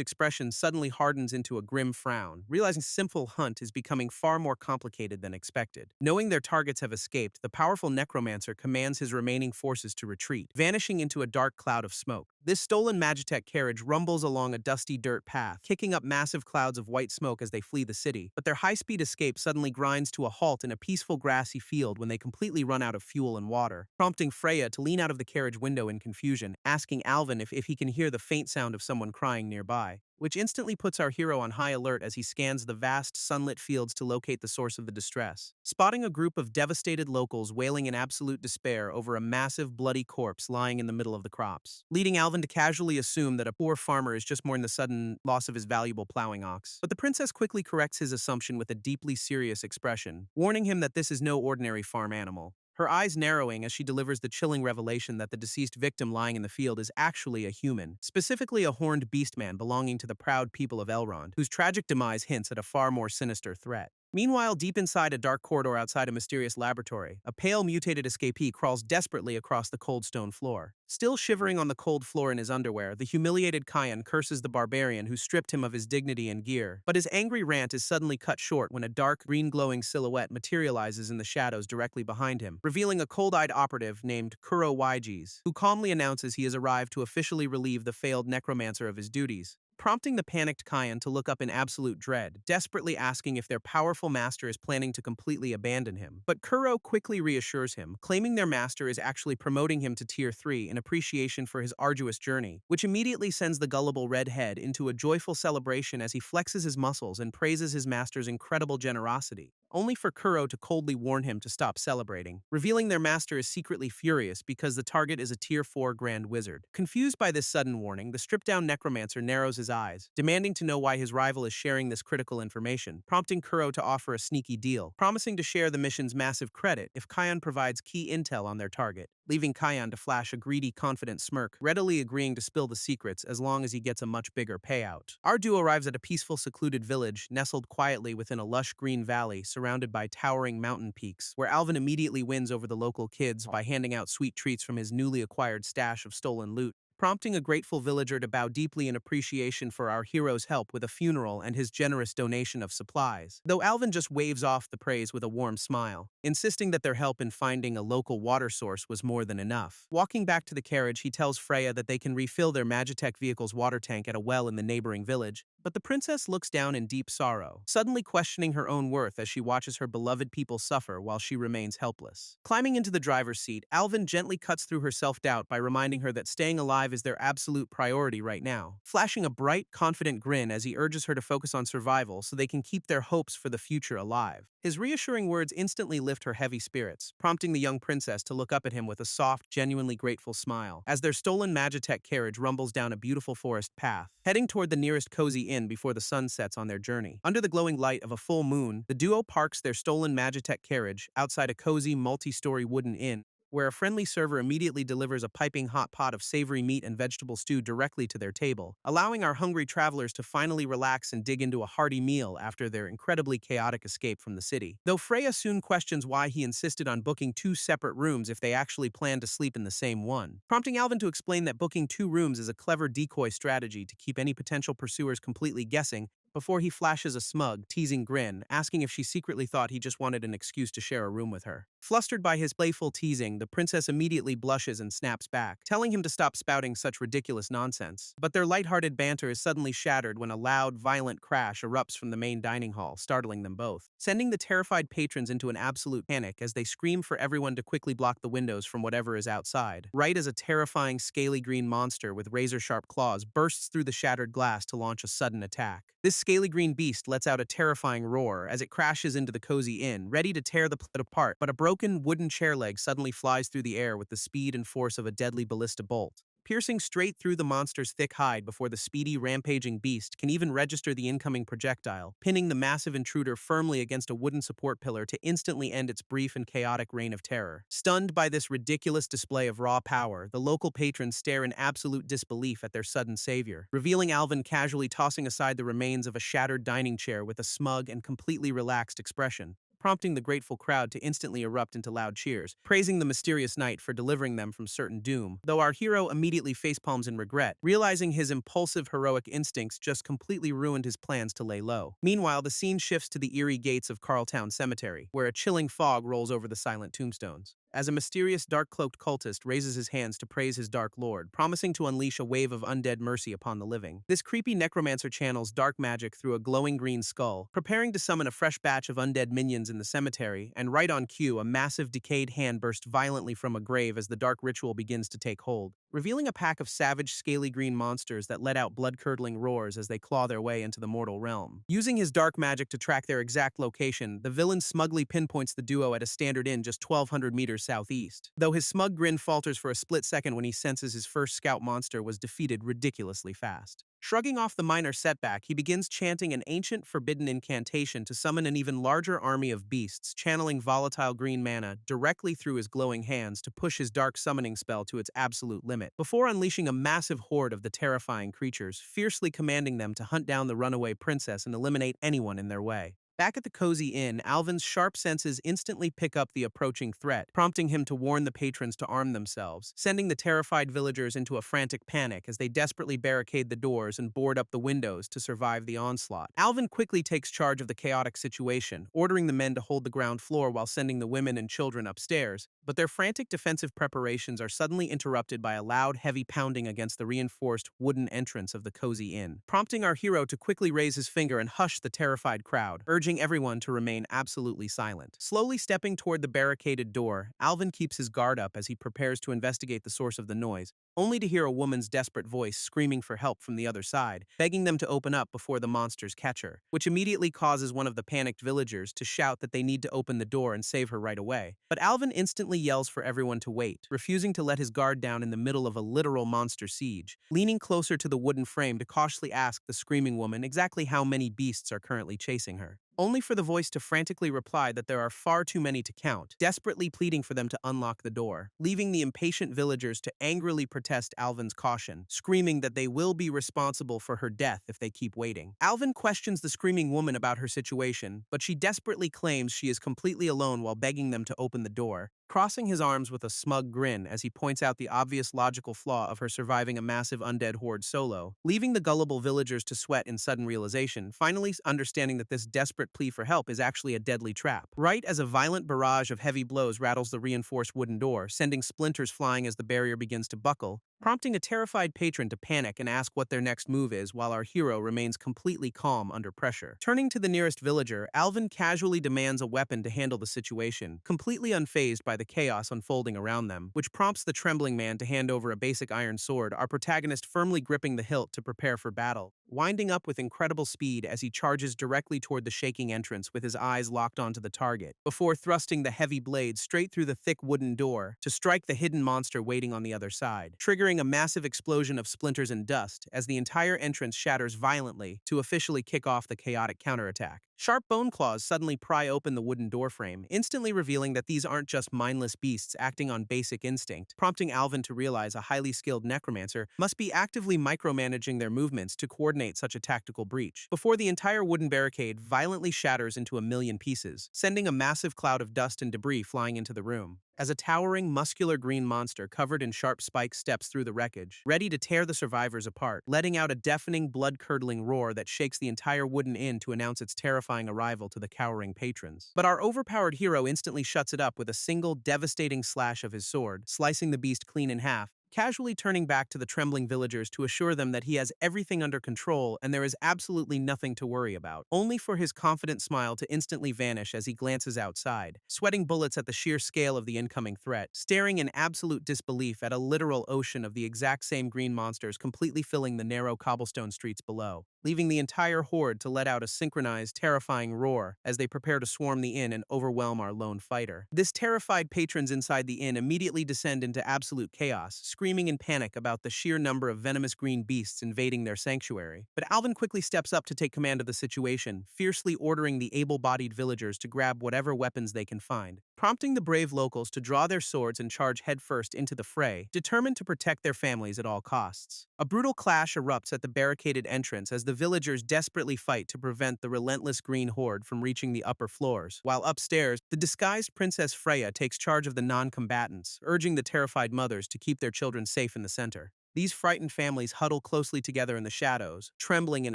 expression suddenly hardens into a grim frown, realizing simple hunt is becoming far more complicated than expected. Knowing their targets have escaped, the powerful necromancer commands his remaining forces to retreat, vanishing into a dark cloud of smoke. This stolen Magitech carriage rumbles along a dusty dirt path, kicking up massive clouds of white smoke as they flee the city, but their high-speed escape suddenly grinds to a halt in a peaceful grassy field when they completely run out of fuel and water, prompting Freya to lean out of the carriage window in confusion, asking Alvin if he can hear the faint sound of someone crying nearby, which instantly puts our hero on high alert as he scans the vast, sunlit fields to locate the source of the distress. Spotting a group of devastated locals wailing in absolute despair over a massive, bloody corpse lying in the middle of the crops, leading Alvin to casually assume that a poor farmer is just mourning the sudden loss of his valuable plowing ox. But the princess quickly corrects his assumption with a deeply serious expression, warning him that this is no ordinary farm animal, her eyes narrowing as she delivers the chilling revelation that the deceased victim lying in the field is actually a human, specifically a horned beastman belonging to the proud people of Elrond, whose tragic demise hints at a far more sinister threat. Meanwhile, deep inside a dark corridor outside a mysterious laboratory, a pale, mutated escapee crawls desperately across the cold stone floor. Still shivering on the cold floor in his underwear, the humiliated Cheon curses the barbarian who stripped him of his dignity and gear. But his angry rant is suddenly cut short when a dark, green-glowing silhouette materializes in the shadows directly behind him, revealing a cold-eyed operative named Kuro Wygees, who calmly announces he has arrived to officially relieve the failed necromancer of his duties, prompting the panicked Cheon to look up in absolute dread, desperately asking if their powerful master is planning to completely abandon him. But Kuro quickly reassures him, claiming their master is actually promoting him to Tier 3 in appreciation for his arduous journey, which immediately sends the gullible redhead into a joyful celebration as he flexes his muscles and praises his master's incredible generosity, only for Kuro to coldly warn him to stop celebrating, revealing their master is secretly furious because the target is a Tier 4 Grand Wizard. Confused by this sudden warning, the stripped-down necromancer narrows his eyes, demanding to know why his rival is sharing this critical information, prompting Kuro to offer a sneaky deal, promising to share the mission's massive credit if Cheon provides key intel on their target, leaving Cheon to flash a greedy, confident smirk, readily agreeing to spill the secrets as long as he gets a much bigger payout. Our duo arrives at a peaceful, secluded village nestled quietly within a lush green valley surrounded by towering mountain peaks, where Alvin immediately wins over the local kids by handing out sweet treats from his newly acquired stash of stolen loot, prompting a grateful villager to bow deeply in appreciation for our hero's help with a funeral and his generous donation of supplies. Though Alvin just waves off the praise with a warm smile, insisting that their help in finding a local water source was more than enough. Walking back to the carriage, he tells Freya that they can refill their Magitech vehicle's water tank at a well in the neighboring village, but the princess looks down in deep sorrow, suddenly questioning her own worth as she watches her beloved people suffer while she remains helpless. Climbing into the driver's seat, Alvin gently cuts through her self-doubt by reminding her that staying alive is their absolute priority right now, flashing a bright, confident grin as he urges her to focus on survival so they can keep their hopes for the future alive. His reassuring words instantly lift her heavy spirits, prompting the young princess to look up at him with a soft, genuinely grateful smile as their stolen Magitech carriage rumbles down a beautiful forest path, heading toward the nearest cozy inn before the sun sets on their journey. Under the glowing light of a full moon, the duo parks their stolen Magitech carriage outside a cozy, multi-story wooden inn, where a friendly server immediately delivers a piping hot pot of savory meat and vegetable stew directly to their table, allowing our hungry travelers to finally relax and dig into a hearty meal after their incredibly chaotic escape from the city. Though Freya soon questions why he insisted on booking two separate rooms if they actually planned to sleep in the same one, prompting Alvin to explain that booking two rooms is a clever decoy strategy to keep any potential pursuers completely guessing before he flashes a smug, teasing grin, asking if she secretly thought he just wanted an excuse to share a room with her. Flustered by his playful teasing, the princess immediately blushes and snaps back, telling him to stop spouting such ridiculous nonsense. But their lighthearted banter is suddenly shattered when a loud, violent crash erupts from the main dining hall, startling them both, sending the terrified patrons into an absolute panic as they scream for everyone to quickly block the windows from whatever is outside, right as a terrifying, scaly green monster with razor-sharp claws bursts through the shattered glass to launch a sudden attack. This scaly green beast lets out a terrifying roar as it crashes into the cozy inn, ready to tear the plate apart, but a broken wooden chair leg suddenly flies through the air with the speed and force of a deadly ballista bolt, piercing straight through the monster's thick hide before the speedy, rampaging beast can even register the incoming projectile, pinning the massive intruder firmly against a wooden support pillar to instantly end its brief and chaotic reign of terror. Stunned by this ridiculous display of raw power, the local patrons stare in absolute disbelief at their sudden savior, revealing Alvin casually tossing aside the remains of a shattered dining chair with a smug and completely relaxed expression, prompting the grateful crowd to instantly erupt into loud cheers, praising the mysterious knight for delivering them from certain doom, though our hero immediately facepalms in regret, realizing his impulsive heroic instincts just completely ruined his plans to lay low. Meanwhile, the scene shifts to the eerie gates of Carltown Cemetery, where a chilling fog rolls over the silent tombstones, as a mysterious dark-cloaked cultist raises his hands to praise his Dark Lord, promising to unleash a wave of undead mercy upon the living. This creepy necromancer channels dark magic through a glowing green skull, preparing to summon a fresh batch of undead minions in the cemetery, and right on cue, a massive decayed hand bursts violently from a grave as the dark ritual begins to take hold, revealing a pack of savage, scaly green monsters that let out blood-curdling roars as they claw their way into the mortal realm. Using his dark magic to track their exact location, the villain smugly pinpoints the duo at a standard inn just 1,200 meters southeast, though his smug grin falters for a split second when he senses his first scout monster was defeated ridiculously fast. Shrugging off the minor setback, he begins chanting an ancient forbidden incantation to summon an even larger army of beasts, channeling volatile green mana directly through his glowing hands to push his dark summoning spell to its absolute limit, before unleashing a massive horde of the terrifying creatures, fiercely commanding them to hunt down the runaway princess and eliminate anyone in their way. Back at the cozy inn, Alvin's sharp senses instantly pick up the approaching threat, prompting him to warn the patrons to arm themselves, sending the terrified villagers into a frantic panic as they desperately barricade the doors and board up the windows to survive the onslaught. Alvin quickly takes charge of the chaotic situation, ordering the men to hold the ground floor while sending the women and children upstairs, but their frantic defensive preparations are suddenly interrupted by a loud, heavy pounding against the reinforced wooden entrance of the cozy inn, prompting our hero to quickly raise his finger and hush the terrified crowd, urging everyone to remain absolutely silent. Slowly stepping toward the barricaded door, Alvin keeps his guard up as he prepares to investigate the source of the noise, only to hear a woman's desperate voice screaming for help from the other side, begging them to open up before the monsters catch her, which immediately causes one of the panicked villagers to shout that they need to open the door and save her right away. But Alvin instantly yells for everyone to wait, refusing to let his guard down in the middle of a literal monster siege, leaning closer to the wooden frame to cautiously ask the screaming woman exactly how many beasts are currently chasing her, only for the voice to frantically reply that there are far too many to count, desperately pleading for them to unlock the door, leaving the impatient villagers to angrily protest Alvin's caution, screaming that they will be responsible for her death if they keep waiting. Alvin questions the screaming woman about her situation, but she desperately claims she is completely alone while begging them to open the door, crossing his arms with a smug grin as he points out the obvious logical flaw of her surviving a massive undead horde solo, leaving the gullible villagers to sweat in sudden realization, finally understanding that this desperate plea for help is actually a deadly trap. Right as a violent barrage of heavy blows rattles the reinforced wooden door, sending splinters flying as the barrier begins to buckle, prompting a terrified patron to panic and ask what their next move is while our hero remains completely calm under pressure. Turning to the nearest villager, Alvin casually demands a weapon to handle the situation, completely unfazed by the chaos unfolding around them, which prompts the trembling man to hand over a basic iron sword, our protagonist firmly gripping the hilt to prepare for battle, winding up with incredible speed as he charges directly toward the shaking entrance with his eyes locked onto the target, before thrusting the heavy blade straight through the thick wooden door to strike the hidden monster waiting on the other side, triggering a massive explosion of splinters and dust as the entire entrance shatters violently to officially kick off the chaotic counterattack. Sharp bone claws suddenly pry open the wooden doorframe, instantly revealing that these aren't just mindless beasts acting on basic instinct, prompting Alvin to realize a highly skilled necromancer must be actively micromanaging their movements to coordinate such a tactical breach, before the entire wooden barricade violently shatters into a million pieces, sending a massive cloud of dust and debris flying into the room. As a towering, muscular green monster covered in sharp spikes steps through the wreckage, ready to tear the survivors apart, letting out a deafening, blood-curdling roar that shakes the entire wooden inn to announce its terrifying arrival to the cowering patrons. But our overpowered hero instantly shuts it up with a single, devastating slash of his sword, slicing the beast clean in half, casually turning back to the trembling villagers to assure them that he has everything under control and there is absolutely nothing to worry about, only for his confident smile to instantly vanish as he glances outside, sweating bullets at the sheer scale of the incoming threat, staring in absolute disbelief at a literal ocean of the exact same green monsters completely filling the narrow cobblestone streets below, leaving the entire horde to let out a synchronized, terrifying roar as they prepare to swarm the inn and overwhelm our lone fighter. This terrified patrons inside the inn immediately descend into absolute chaos, screaming in panic about the sheer number of venomous green beasts invading their sanctuary. But Alvin quickly steps up to take command of the situation, fiercely ordering the able-bodied villagers to grab whatever weapons they can find, prompting the brave locals to draw their swords and charge headfirst into the fray, determined to protect their families at all costs. A brutal clash erupts at the barricaded entrance as the villagers desperately fight to prevent the relentless green horde from reaching the upper floors, while upstairs, the disguised Princess Freya takes charge of the non-combatants, urging the terrified mothers to keep their children safe in the center. These frightened families huddle closely together in the shadows, trembling in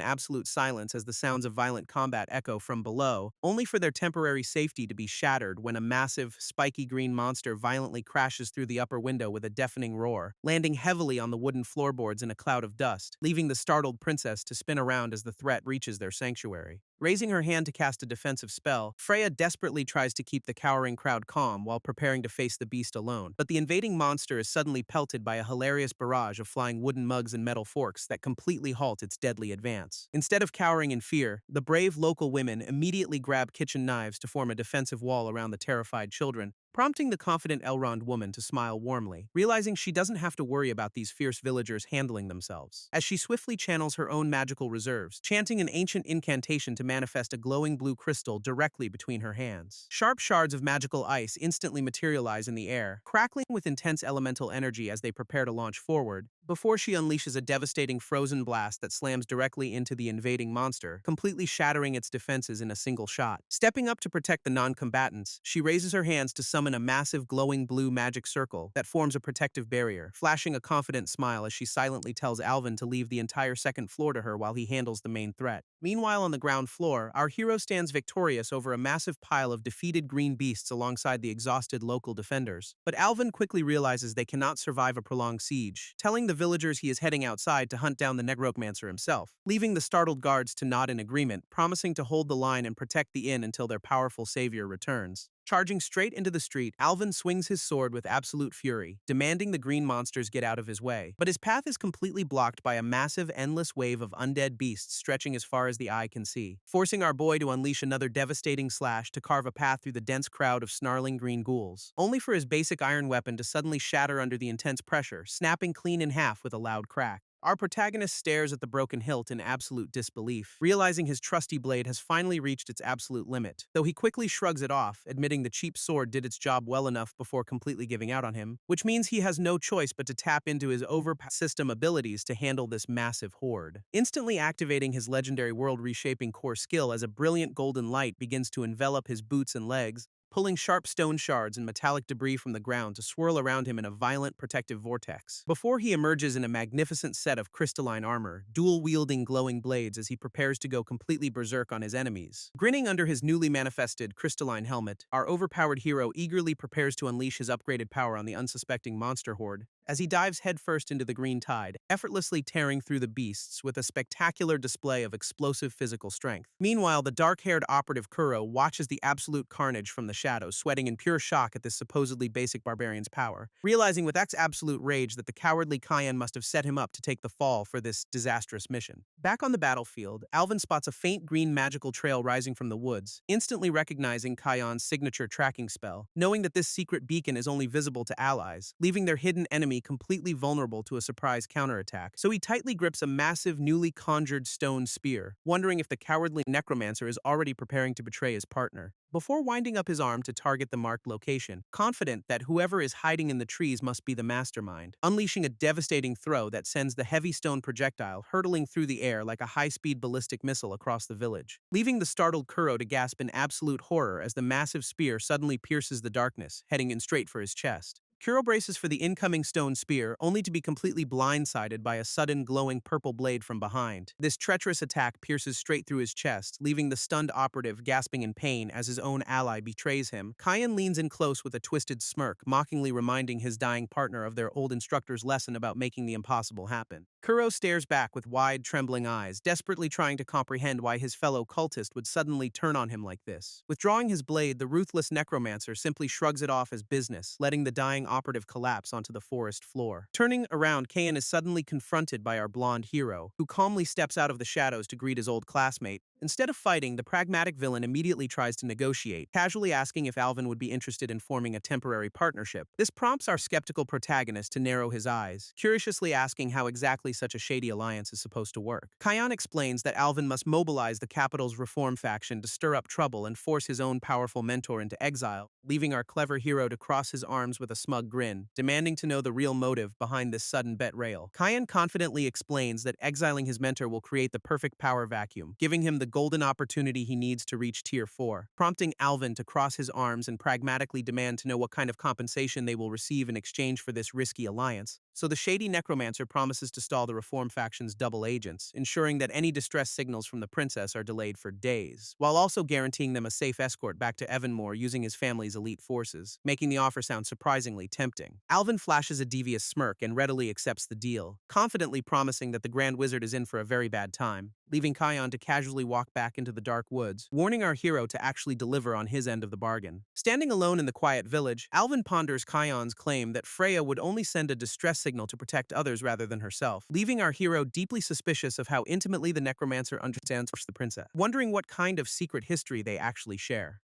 absolute silence as the sounds of violent combat echo from below, only for their temporary safety to be shattered when a massive, spiky green monster violently crashes through the upper window with a deafening roar, landing heavily on the wooden floorboards in a cloud of dust, leaving the startled princess to spin around as the threat reaches their sanctuary. Raising her hand to cast a defensive spell, Freya desperately tries to keep the cowering crowd calm while preparing to face the beast alone, but the invading monster is suddenly pelted by a hilarious barrage of flying wooden mugs and metal forks that completely halt its deadly advance. Instead of cowering in fear, the brave local women immediately grab kitchen knives to form a defensive wall around the terrified children, prompting the confident Elrond woman to smile warmly, realizing she doesn't have to worry about these fierce villagers handling themselves. As she swiftly channels her own magical reserves, chanting an ancient incantation to manifest a glowing blue crystal directly between her hands. Sharp shards of magical ice instantly materialize in the air, crackling with intense elemental energy as they prepare to launch forward, before she unleashes a devastating frozen blast that slams directly into the invading monster, completely shattering its defenses in a single shot. Stepping up to protect the non-combatants, she raises her hands to summon a massive glowing blue magic circle that forms a protective barrier, flashing a confident smile as she silently tells Alvin to leave the entire second floor to her while he handles the main threat. Meanwhile, on the ground floor, our hero stands victorious over a massive pile of defeated green beasts alongside the exhausted local defenders. But Alvin quickly realizes they cannot survive a prolonged siege, telling the villagers he is heading outside to hunt down the necromancer himself, leaving the startled guards to nod in agreement, promising to hold the line and protect the inn until their powerful savior returns. Charging straight into the street, Alvin swings his sword with absolute fury, demanding the green monsters get out of his way. But his path is completely blocked by a massive, endless wave of undead beasts stretching as far as the eye can see, forcing our boy to unleash another devastating slash to carve a path through the dense crowd of snarling green ghouls, only for his basic iron weapon to suddenly shatter under the intense pressure, snapping clean in half with a loud crack. Our protagonist stares at the broken hilt in absolute disbelief, realizing his trusty blade has finally reached its absolute limit, though he quickly shrugs it off, admitting the cheap sword did its job well enough before completely giving out on him, which means he has no choice but to tap into his over-system abilities to handle this massive horde. Instantly activating his legendary world-reshaping core skill as a brilliant golden light begins to envelop his boots and legs, pulling sharp stone shards and metallic debris from the ground to swirl around him in a violent protective vortex. Before he emerges in a magnificent set of crystalline armor, dual-wielding glowing blades as he prepares to go completely berserk on his enemies. Grinning under his newly manifested crystalline helmet, our overpowered hero eagerly prepares to unleash his upgraded power on the unsuspecting monster horde as he dives headfirst into the green tide, effortlessly tearing through the beasts with a spectacular display of explosive physical strength. Meanwhile, the dark-haired operative Kuro watches the absolute carnage from the shadows, sweating in pure shock at this supposedly basic barbarian's power, realizing with absolute rage that the cowardly Cheon must have set him up to take the fall for this disastrous mission. Back on the battlefield, Alvin spots a faint green magical trail rising from the woods, instantly recognizing Cheon's signature tracking spell, knowing that this secret beacon is only visible to allies, leaving their hidden enemy completely vulnerable to a surprise counterattack. So he tightly grips a massive, newly conjured stone spear, wondering if the cowardly necromancer is already preparing to betray his partner. Before winding up his arm to target the marked location, confident that whoever is hiding in the trees must be the mastermind, unleashing a devastating throw that sends the heavy stone projectile hurtling through the air like a high-speed ballistic missile across the village, leaving the startled Kuro to gasp in absolute horror as the massive spear suddenly pierces the darkness, heading in straight for his chest. Kuro braces for the incoming stone spear, only to be completely blindsided by a sudden glowing purple blade from behind. This treacherous attack pierces straight through his chest, leaving the stunned operative gasping in pain as his own ally betrays him. Cheon leans in close with a twisted smirk, mockingly reminding his dying partner of their old instructor's lesson about making the impossible happen. Kuro stares back with wide, trembling eyes, desperately trying to comprehend why his fellow cultist would suddenly turn on him like this. Withdrawing his blade, the ruthless necromancer simply shrugs it off as business, letting the dying operative collapse onto the forest floor. Turning around, Cheon is suddenly confronted by our blonde hero, who calmly steps out of the shadows to greet his old classmate. Instead of fighting, the pragmatic villain immediately tries to negotiate, casually asking if Alvin would be interested in forming a temporary partnership. This prompts our skeptical protagonist to narrow his eyes, curiously asking how exactly such a shady alliance is supposed to work. Cheon explains that Alvin must mobilize the capital's reform faction to stir up trouble and force his own powerful mentor into exile, leaving our clever hero to cross his arms with a smug grin, demanding to know the real motive behind this sudden betrayal. Cheon confidently explains that exiling his mentor will create the perfect power vacuum, giving him the golden opportunity he needs to reach Tier 4, prompting Alvin to cross his arms and pragmatically demand to know what kind of compensation they will receive in exchange for this risky alliance. So the shady necromancer promises to stall the reform faction's double agents, ensuring that any distress signals from the princess are delayed for days, while also guaranteeing them a safe escort back to Evanmore using his family's elite forces, making the offer sound surprisingly tempting. Alvin flashes a devious smirk and readily accepts the deal, confidently promising that the Grand Wizard is in for a very bad time, leaving Cheon to casually walk back into the dark woods, warning our hero to actually deliver on his end of the bargain. Standing alone in the quiet village, Alvin ponders Cheon's claim that Freya would only send a distress signal to protect others rather than herself, leaving our hero deeply suspicious of how intimately the necromancer understands the princess, wondering what kind of secret history they actually share.